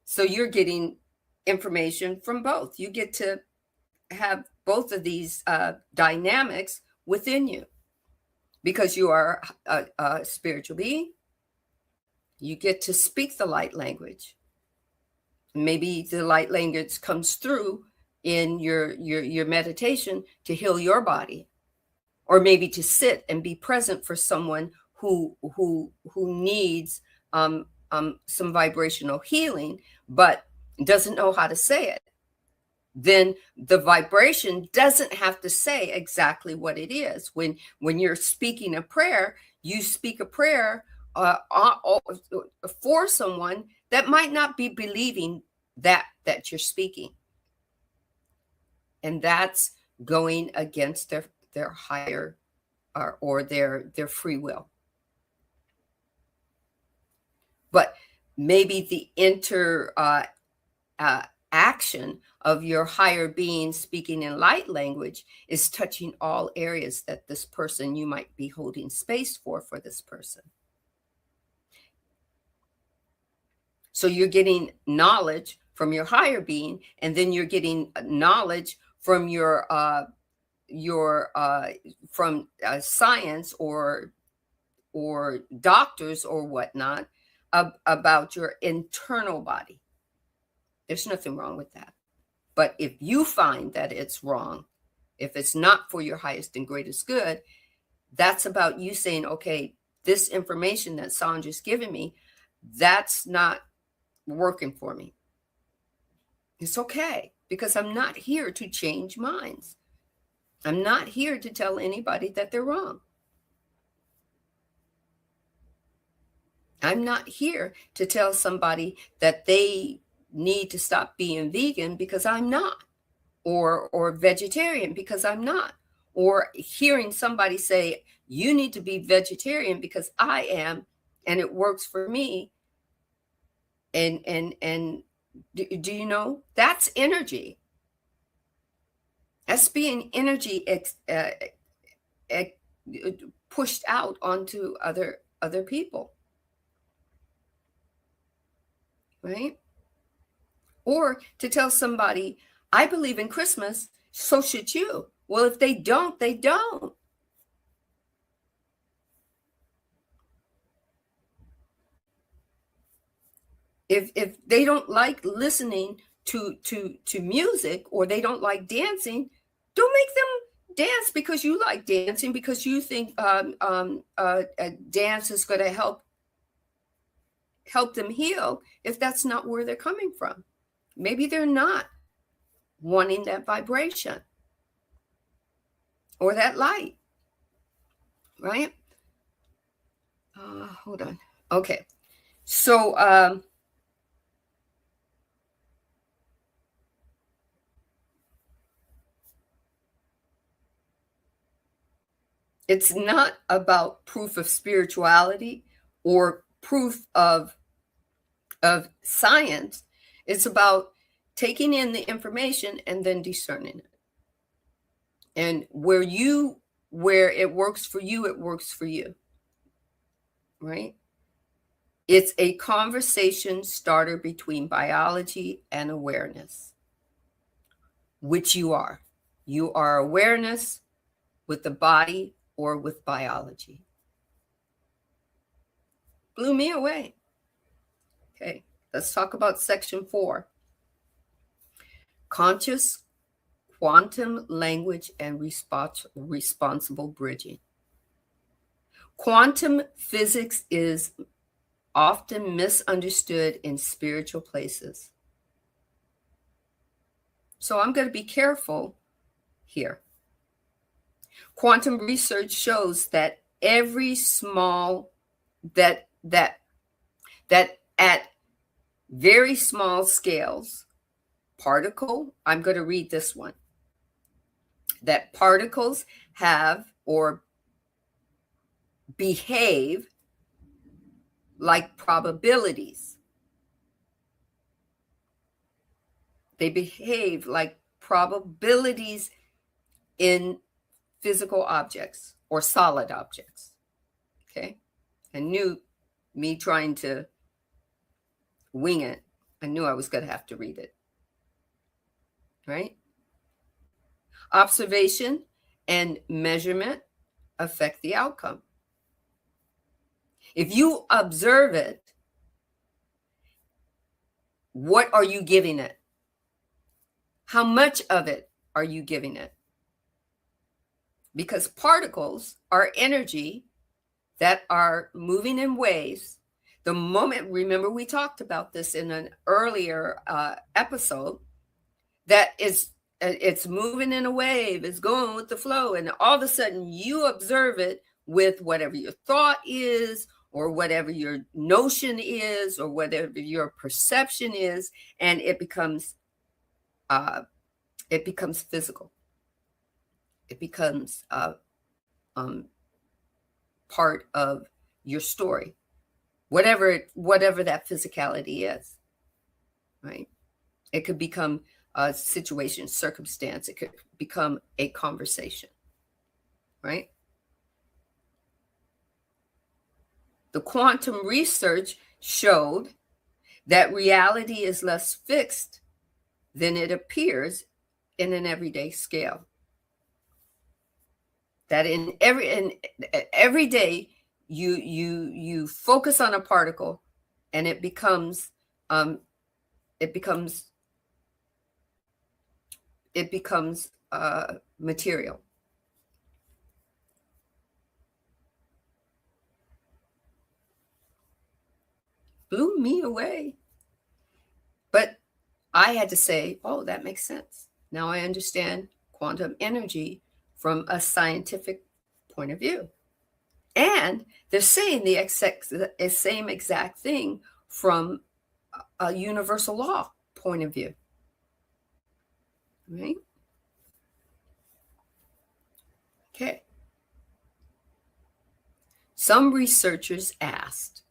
Speaker 1: So you're getting information from both. You get to have both of these dynamics within you, because you are a spiritual being. You get to speak the light language. Maybe the light language comes through in your meditation to heal your body, or maybe to sit and be present for someone who needs some vibrational healing, but doesn't know how to say it. Then the vibration doesn't have to say exactly what it is. When you're speaking a prayer, you speak a prayer for someone that might not be believing that you're speaking, and that's going against their higher or their free will. But maybe the action of your higher being speaking in light language is touching all areas that this person, you might be holding space for this person. So you're getting knowledge from your higher being, and then you're getting knowledge from your from science or doctors or whatnot about your internal body. There's nothing wrong with that. But if you find that it's wrong, if it's not for your highest and greatest good, that's about you saying, okay, this information that Sandra's given me, that's not working for me. It's okay, because I'm not here to change minds. I'm not here to tell anybody that they're wrong. I'm not here to tell somebody that they need to stop being vegan because I'm not, or vegetarian because I'm not, or hearing somebody say, you need to be vegetarian because I am, and it works for me. And do you know, that's energy. That's being energy pushed out onto other people, right? Or to tell somebody, I believe in Christmas, so should you. Well, if they don't, they don't. If they don't like listening to music, or they don't like dancing, don't make them dance because you like dancing, because you think dance is going to help help them heal if that's not where they're coming from. Maybe they're not wanting that vibration or that light, right? Hold on. Okay. So it's not about proof of spirituality or proof of science. It's about taking in the information and then discerning it. And where it works for you, it works for you. Right? It's a conversation starter between biology and awareness, which you are. You are awareness with the body or with biology. Blew me away. Okay, let's talk about section 4. Conscious quantum language and responsible bridging. Quantum physics is often misunderstood in spiritual places. So I'm going to be careful here. Quantum research shows that every small, that at very small scales, particle, I'm going to read this one, that particles have or behave like probabilities. They behave like probabilities in physical objects or solid objects. Okay. I knew me trying to wing it. I knew I was going to have to read it. Right? Observation and measurement affect the outcome. If you observe it, what are you giving it? How much of it are you giving it? Because particles are energy that are moving in waves. The moment, remember we talked about this in an earlier episode, that it's moving in a wave, it's going with the flow, and all of a sudden you observe it with whatever your thought is, or whatever your notion is, or whatever your perception is, and it becomes physical. It becomes part of your story, whatever that physicality is, right? It could become a situation, circumstance. It could become a conversation, right? The quantum research showed that reality is less fixed than it appears in an everyday scale. That in every day you focus on a particle, and it becomes material. Blew me away. But I had to say, oh, that makes sense. Now I understand quantum energy from a scientific point of view. And they're saying the same exact thing from a universal law point of view. Right? Okay. Some researchers asked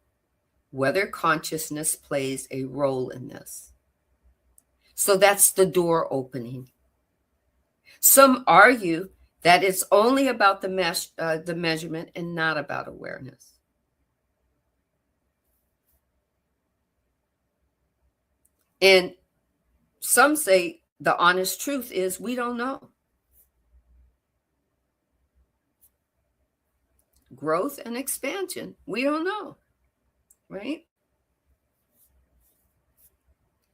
Speaker 1: whether consciousness plays a role in this. So that's the door opening. Some argue that it's only about the measurement and not about awareness. And some say the honest truth is we don't know. Growth and expansion, we don't know, right?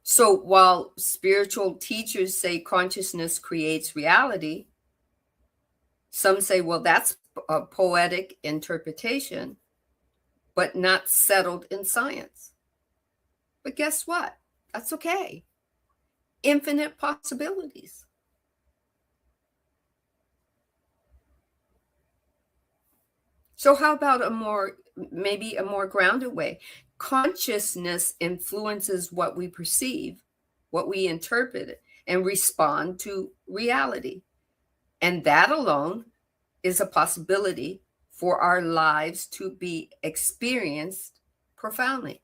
Speaker 1: So while spiritual teachers say consciousness creates reality, some say, well, that's a poetic interpretation, but not settled in science. But guess what? That's okay. Infinite possibilities. So how about maybe a more grounded way? Consciousness influences what we perceive, what we interpret, and respond to reality. And that alone is a possibility for our lives to be experienced profoundly.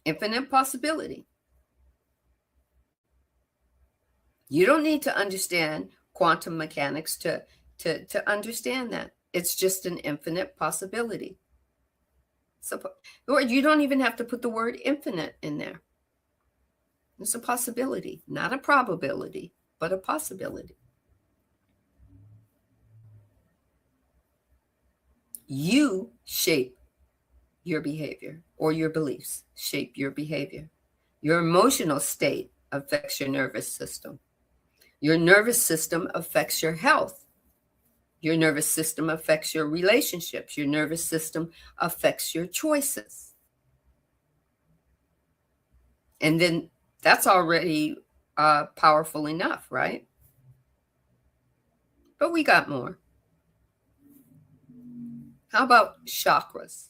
Speaker 1: Infinite possibility. You don't need to understand quantum mechanics to understand that. It's just an infinite possibility. So, or you don't even have to put the word infinite in there. It's a possibility, not a probability, but a possibility. You shape your behavior, or your beliefs shape your behavior. Your emotional state affects your nervous system. Your nervous system affects your health. Your nervous system affects your relationships. Your nervous system affects your choices. And then that's already powerful enough, right? But we got more. How about chakras?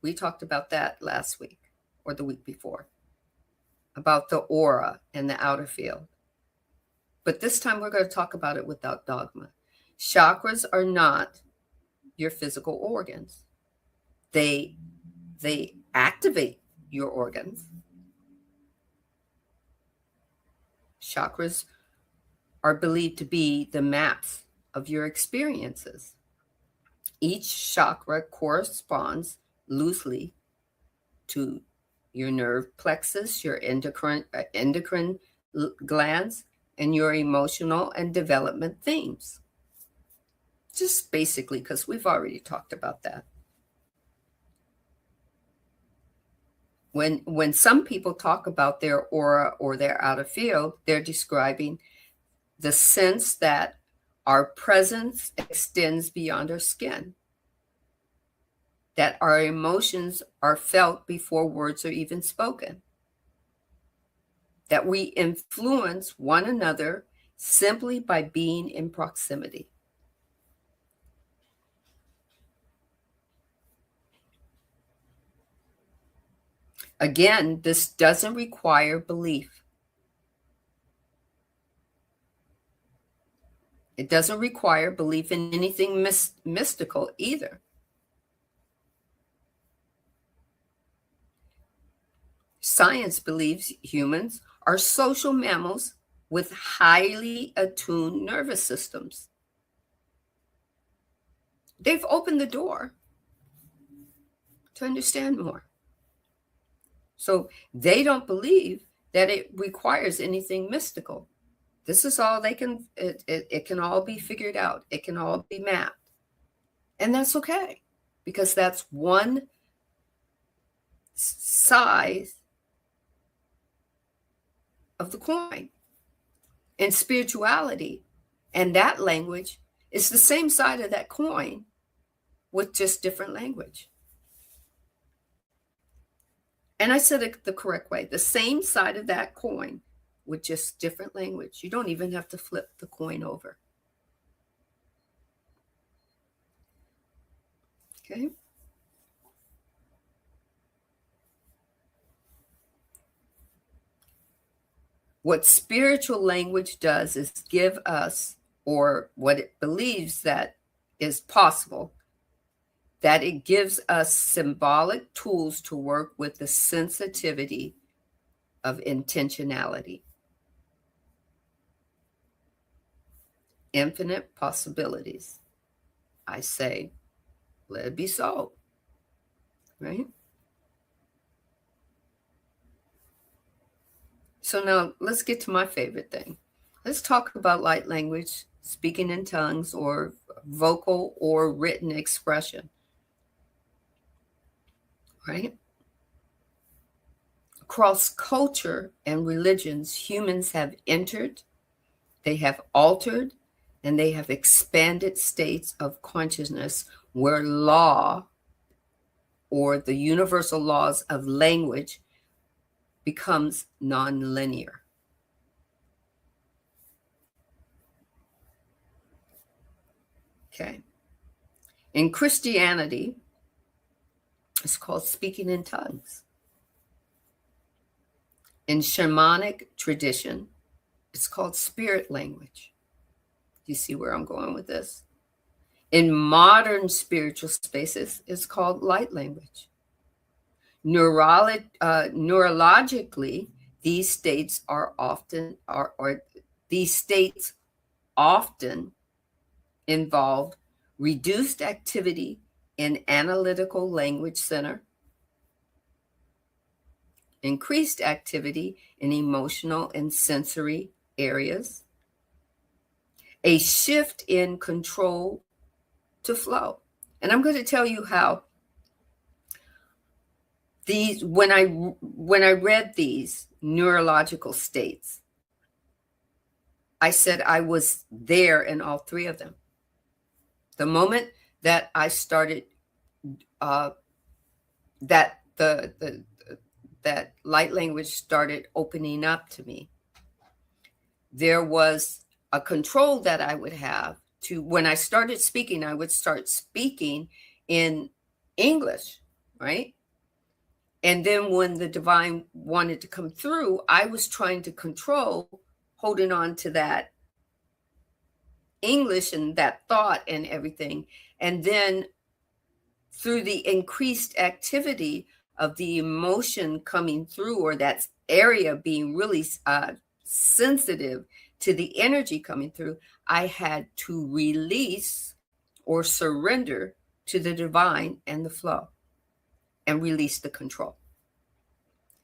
Speaker 1: We talked about that last week or the week before, about the aura and the outer field. But this time we're going to talk about it without dogma. Chakras are not your physical organs. They activate your organs. Chakras are believed to be the maps of your experiences. Each chakra corresponds loosely to your nerve plexus, your endocrine glands, and your emotional and development themes. Just basically, because we've already talked about that. When some people talk about their aura or their outer field, they're describing the sense that our presence extends beyond our skin, that our emotions are felt before words are even spoken, that we influence one another simply by being in proximity. Again, this doesn't require belief. It doesn't require belief in anything mystical either. Science believes humans are social mammals with highly attuned nervous systems. They've opened the door to understand more. So they don't believe that it requires anything mystical. This is all they can, it can all be figured out. It can all be mapped. And that's okay, because that's one side of the coin. And spirituality and that language is the same side of that coin with just different language. And I said it the correct way, the same side of that coin with just different language. You don't even have to flip the coin over. Okay. What spiritual language does is give us, or what it believes that is possible, that it gives us symbolic tools to work with the sensitivity of intentionality. Infinite possibilities. I say, let it be so, right? So now let's get to my favorite thing. Let's talk about light language, speaking in tongues, or vocal or written expression, right? Across culture and religions, humans have entered, they have altered, and they have expanded states of consciousness where law or the universal laws of language becomes nonlinear. Okay. In Christianity, it's called speaking in tongues. In shamanic tradition, it's called spirit language. Do you see where I'm going with this? In modern spiritual spaces, it's called light language. Neurologically, these states often involve reduced activity in analytical language center, increased activity in emotional and sensory areas, a shift in control to flow. And I'm going to tell you how these, when I read these neurological states, I said I was there in all three of them. The moment that I started, that light language started opening up to me, there was a control that I would have to, when I started speaking, I would start speaking in English, right? And then when the divine wanted to come through, I was trying to control, holding on to that English and that thought and everything. And then through the increased activity of the emotion coming through, or that area being really sensitive to the energy coming through, I had to release or surrender to the divine and the flow and release the control.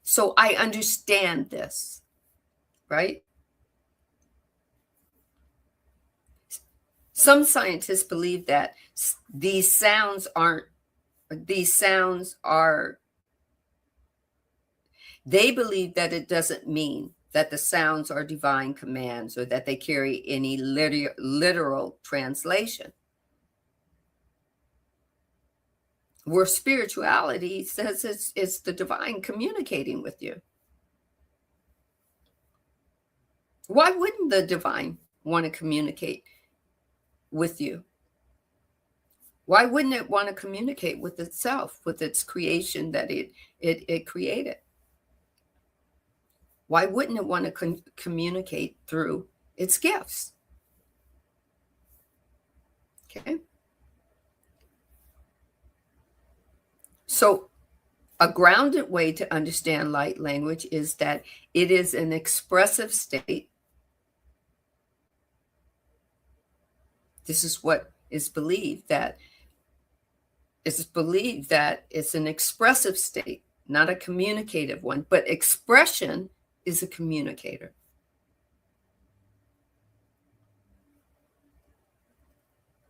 Speaker 1: So I understand this, right? Some scientists believe that these sounds are, they believe that it doesn't mean that the sounds are divine commands or that they carry any literal translation. Where spirituality says it's the divine communicating with you. Why wouldn't the divine want to communicate with you? Why wouldn't it want to communicate with itself, with its creation that it created? Why wouldn't it want to communicate through its gifts? Okay. So a grounded way to understand light language is that it is an expressive state. This is what is believed, that it's an expressive state, not a communicative one, but expression is a communicator.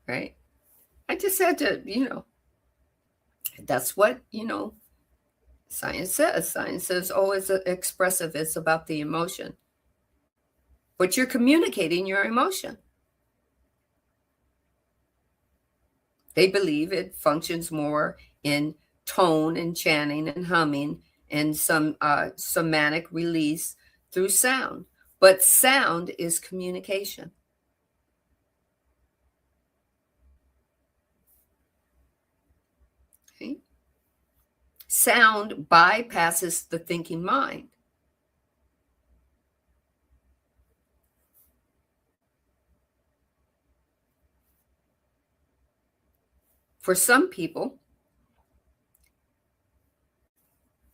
Speaker 1: Right? I just had to, that's what, science says. Science says, oh, it's expressive. It's about the emotion. But you're communicating your emotion. They believe it functions more in tone and chanting and humming and some somatic release through sound. But sound is communication. Okay? Sound bypasses the thinking mind. For some people,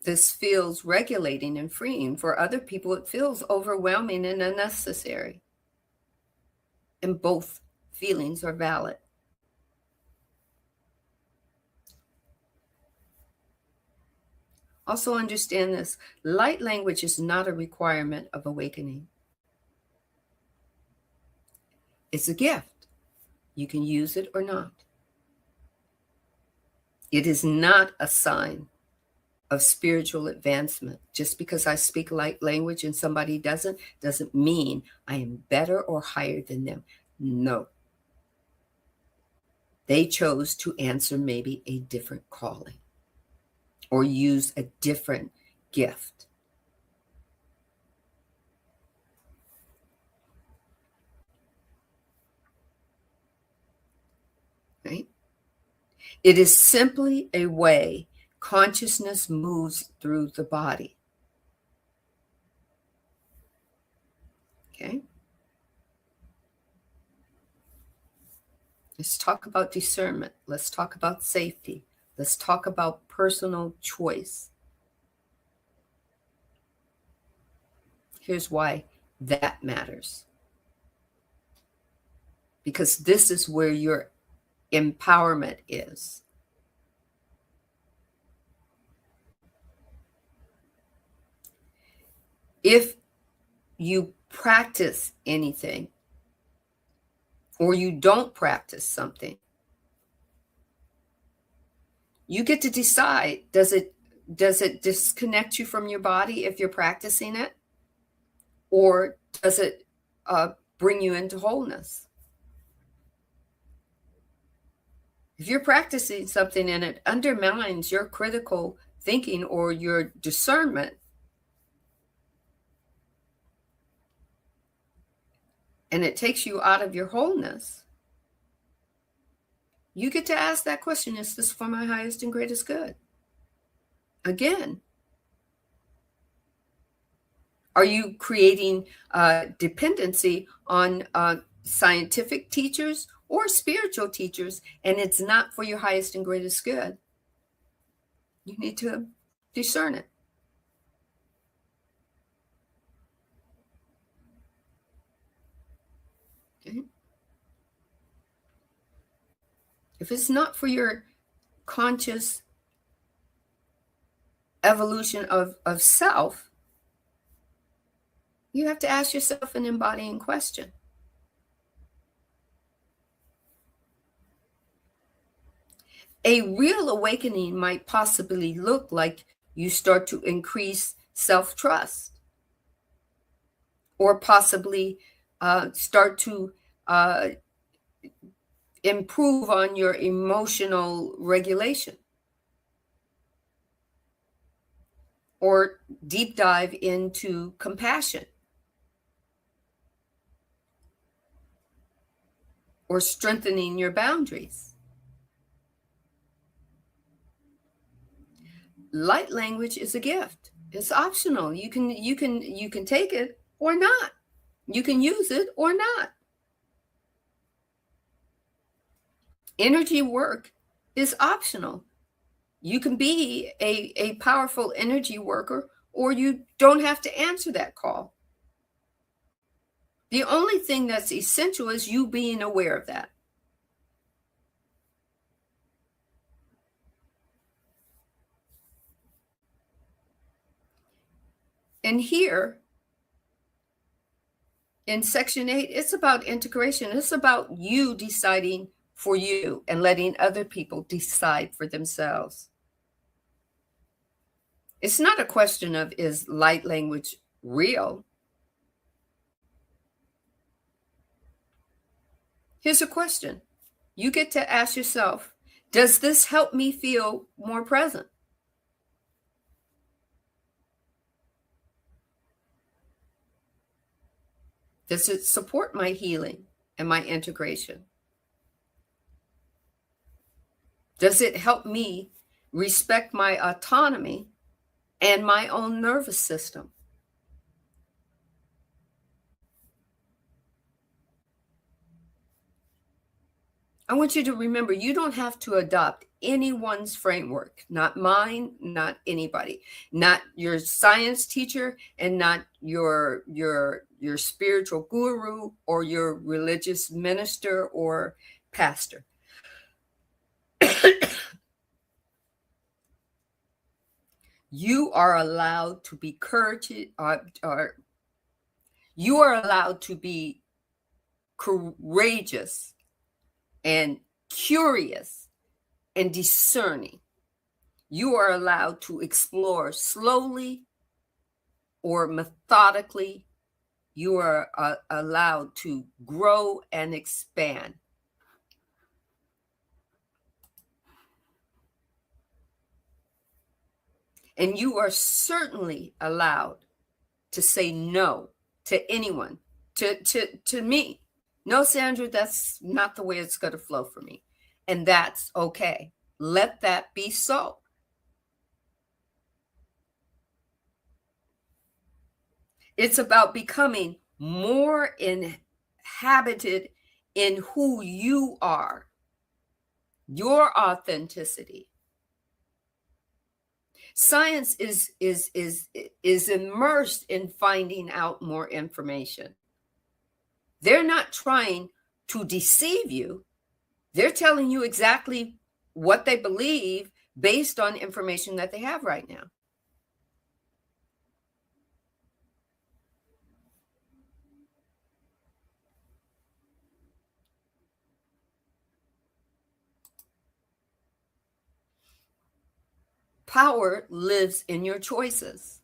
Speaker 1: this feels regulating and freeing. For other people, it feels overwhelming and unnecessary. And both feelings are valid. Also understand this, light language is not a requirement of awakening. It's a gift. You can use it or not. It is not a sign of spiritual advancement. Just because I speak light language and somebody doesn't mean I am better or higher than them. No. They chose to answer maybe a different calling. or use a different gift. Right? It is simply a way consciousness moves through the body. Okay? Let's talk about discernment. Let's talk about safety. Let's talk about personal choice. Here's why that matters. Because this is where your empowerment is. If you practice anything or you don't practice something, you get to decide, does it disconnect you from your body if you're practicing it? Or does it bring you into wholeness? If you're practicing something and it undermines your critical thinking or your discernment, and it takes you out of your wholeness, you get to ask that question, is this for my highest and greatest good? Again, are you creating dependency on scientific teachers or spiritual teachers, and it's not for your highest and greatest good? You need to discern it. Okay? If it's not for your conscious evolution of self, you have to ask yourself an embodying question. A real awakening might possibly look like you start to increase self-trust, or possibly start to improve on your emotional regulation, or deep dive into compassion, or strengthening your boundaries. Light language is a gift. It's optional. You can take it or not. You can use it or not. Energy work is optional. You can be a powerful energy worker, or you don't have to answer that call. The only thing that's essential is you being aware of that. And here in Section 8, it's about integration. It's about you deciding for you and letting other people decide for themselves. It's not a question of, is light language real? Here's a question. You get to ask yourself, does this help me feel more present? Does it support my healing and my integration? Does it help me respect my autonomy and my own nervous system? I want you to remember, you don't have to adopt anyone's framework, not mine, not anybody, not your science teacher, and not your spiritual guru or your religious minister or pastor. You are allowed to be courageous, you are allowed to be courageous and curious and discerning. You are allowed to explore slowly or methodically. You are allowed to grow and expand. And you are certainly allowed to say no to anyone, to me. No, Sandra, that's not the way it's going to flow for me. And that's okay. Let that be so. It's about becoming more inhabited in who you are, your authenticity. Science is immersed in finding out more information. They're not trying to deceive you. They're telling you exactly what they believe based on information that they have right now. Power lives in your choices.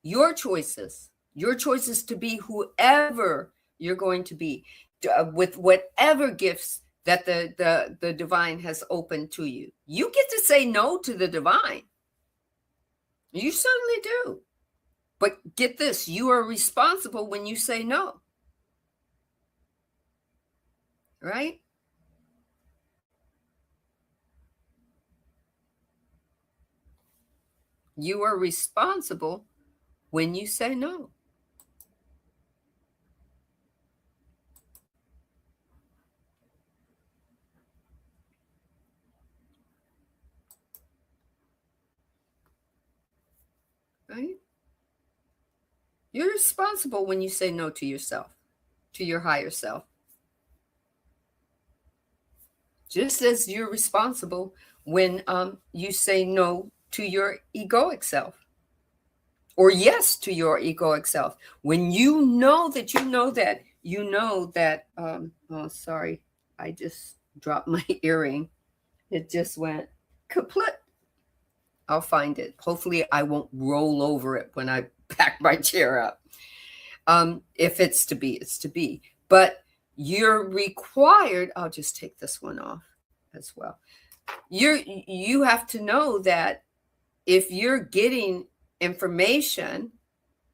Speaker 1: Your choices. Your choices to be whoever you're going to be, with whatever gifts that the divine has opened to you. You get to say no to the divine. You certainly do. But get this, you are responsible when you say no. Right? You are responsible when you say no. Right? You're responsible when you say no to yourself, to your higher self. Just as you're responsible when you say no to your egoic self, or yes to your egoic self. When you know that oh, sorry, I just dropped my earring. It just went kaput. I'll find it. Hopefully I won't roll over it when I back my chair up. If it's to be, it's to be. But you're required, I'll just take this one off as well. You have to know that if you're getting information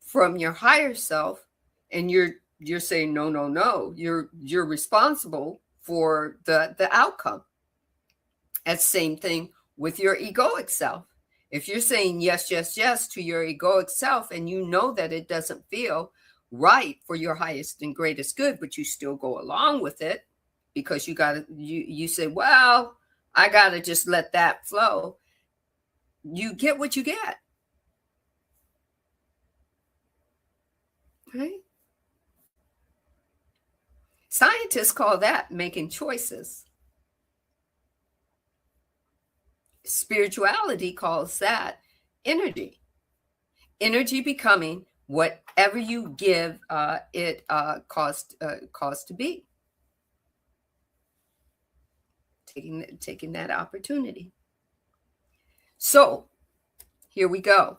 Speaker 1: from your higher self and you're saying no, you're responsible for the outcome. That's the same thing with your egoic self. If you're saying yes to your egoic self and you know that it doesn't feel right for your highest and greatest good, but you still go along with it because you say, well, I gotta just let that flow. You get what you get. Right? Scientists call that making choices. Spirituality calls that energy. Energy becoming whatever you give it cause to be. Taking that opportunity. So here we go.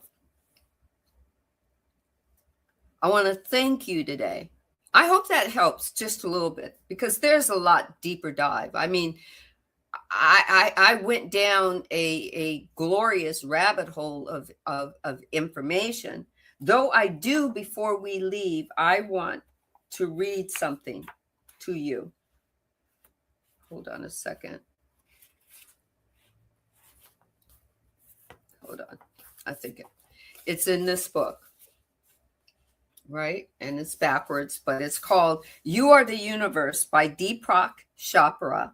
Speaker 1: I want to thank you today. I hope that helps just a little bit because there's a lot deeper dive. I mean, I went down a glorious rabbit hole of information. Though I do, before we leave, I want to read something to you. Hold on a second. Hold on. I think it's in this book. Right? And it's backwards, but it's called You Are the Universe by Deepak Chopra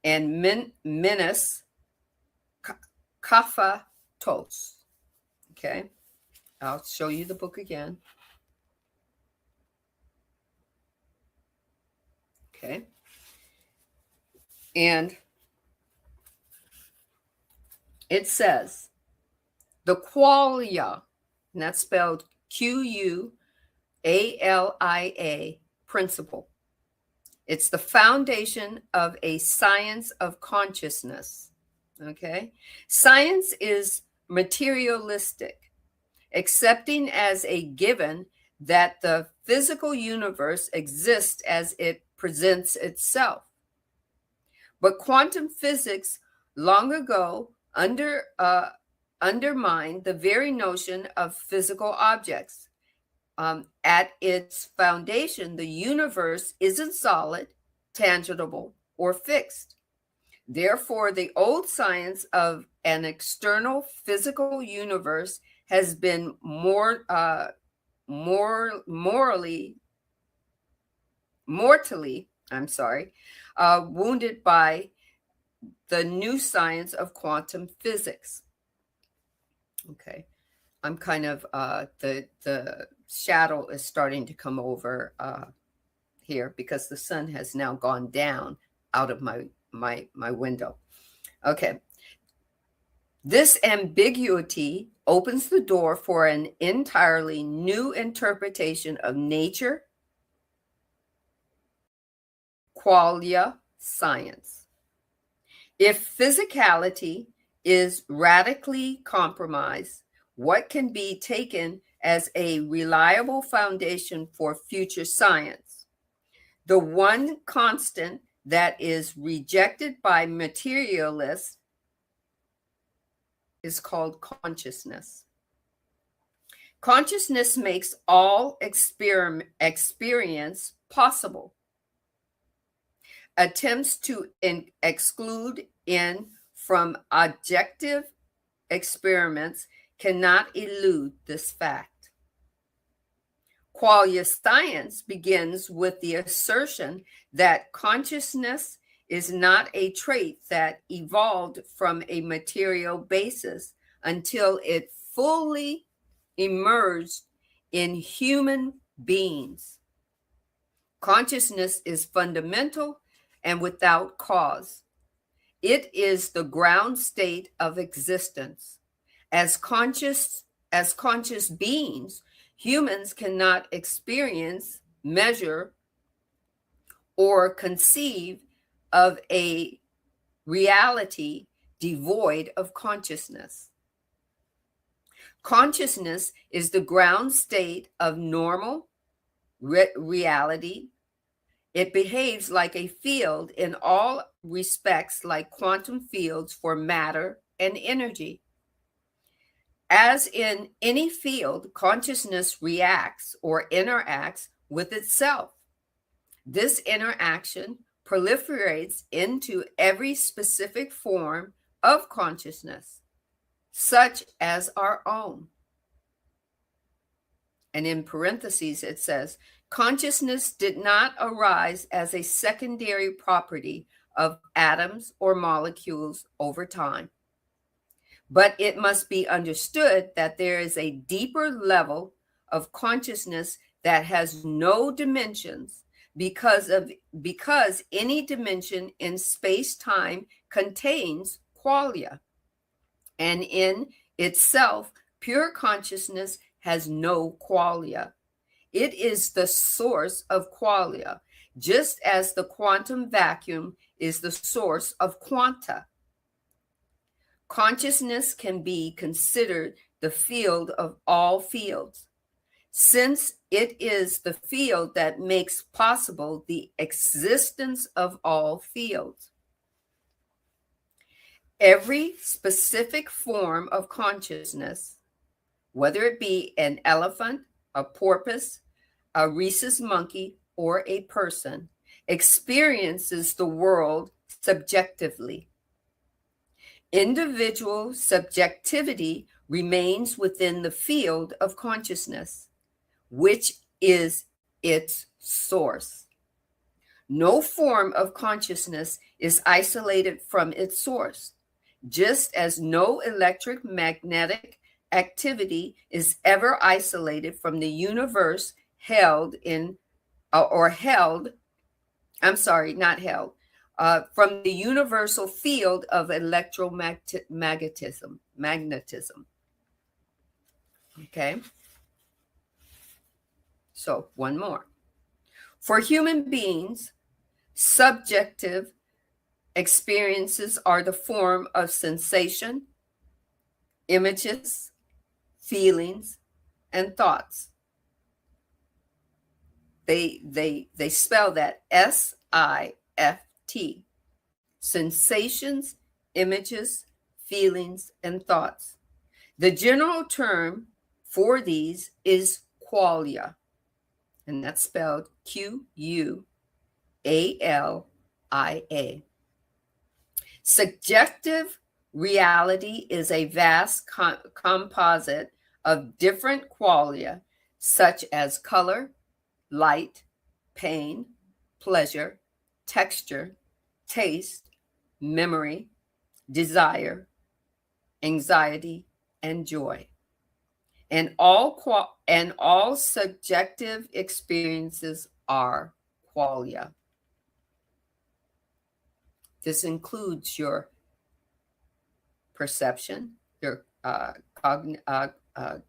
Speaker 1: and Menes Kafatos. Okay. I'll show you the book again. Okay. And it says the qualia, and that's spelled Qualia principle. It's the foundation of a science of consciousness. Okay. Science is materialistic, accepting as a given that the physical universe exists as it presents itself. But quantum physics long ago undermine the very notion of physical objects. At its foundation, the universe isn't solid, tangible, or fixed. Therefore, the old science of an external physical universe has been mortally, wounded by the new science of quantum physics. Okay, I'm kind of the shadow is starting to come over here because the sun has now gone down out of my window. Okay. This ambiguity opens the door for an entirely new interpretation of nature, qualia science. If physicality is radically compromised, what can be taken as a reliable foundation for future science? The one constant that is rejected by materialists is called consciousness. Consciousness makes all experience possible. Attempts to exclude in from objective experiments cannot elude this fact. Qualia science begins with the assertion that consciousness is not a trait that evolved from a material basis until it fully emerged in human beings. Consciousness is fundamental and without cause. It is the ground state of existence. As conscious beings, humans cannot experience, measure, or conceive of a reality devoid of consciousness. Consciousness is the ground state of normal reality. It behaves like a field in all respects, like quantum fields for matter and energy. As in any field, consciousness reacts or interacts with itself. This interaction proliferates into every specific form of consciousness, such as our own. And in parentheses, it says, consciousness did not arise as a secondary property of atoms or molecules over time. But it must be understood that there is a deeper level of consciousness that has no dimensions because any dimension in space-time contains qualia. And in itself, pure consciousness has no qualia. It is the source of qualia, just as the quantum vacuum is the source of quanta. Consciousness can be considered the field of all fields, since it is the field that makes possible the existence of all fields. Every specific form of consciousness, whether it be an elephant, a porpoise, a rhesus monkey, or a person, experiences the world subjectively. Individual subjectivity remains within the field of consciousness, which is its source. No form of consciousness is isolated from its source, just as no electromagnetic activity is ever isolated from the universe from the universal field of electromagnetism. Okay. So one more. For human beings, subjective experiences are the form of sensation, images, feelings, and thoughts. They spell that SIFT. Sensations, images, feelings, and thoughts. The general term for these is qualia, and that's spelled Qualia. Subjective reality is a vast composite of different qualia, such as color, light, pain, pleasure, texture, taste, memory, desire, anxiety, and joy. And all subjective experiences are qualia. This includes your perception, your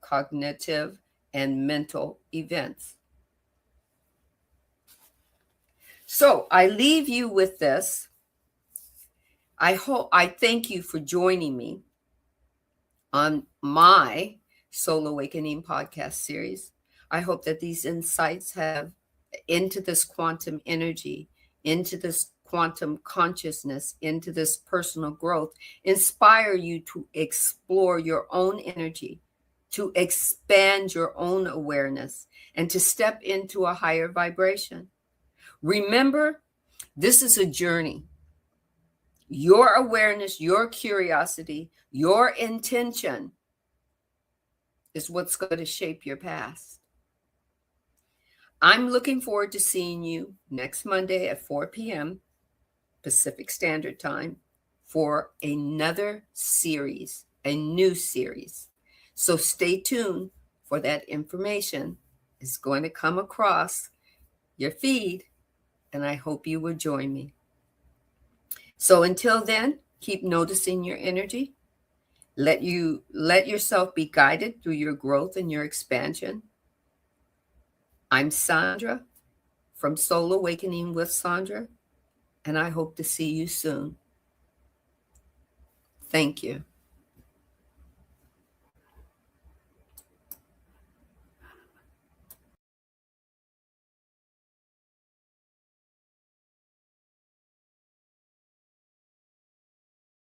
Speaker 1: cognitive and mental events. So I leave you with this. I thank you for joining me on my Soul Awakening podcast series. I hope that these insights have into this quantum energy, into this quantum consciousness, into this personal growth, inspire you to explore your own energy, to expand your own awareness, and to step into a higher vibration. Remember, this is a journey. Your awareness, your curiosity, your intention is what's going to shape your past. I'm looking forward to seeing you next Monday at 4 p.m. Pacific Standard Time for another series, a new series. So stay tuned for that information. It's going to come across your feed, and I hope you will join me. So until then, keep noticing your energy. Let yourself be guided through your growth and your expansion. I'm Sandra from Soul Awakening with Sandra, and I hope to see you soon. Thank you.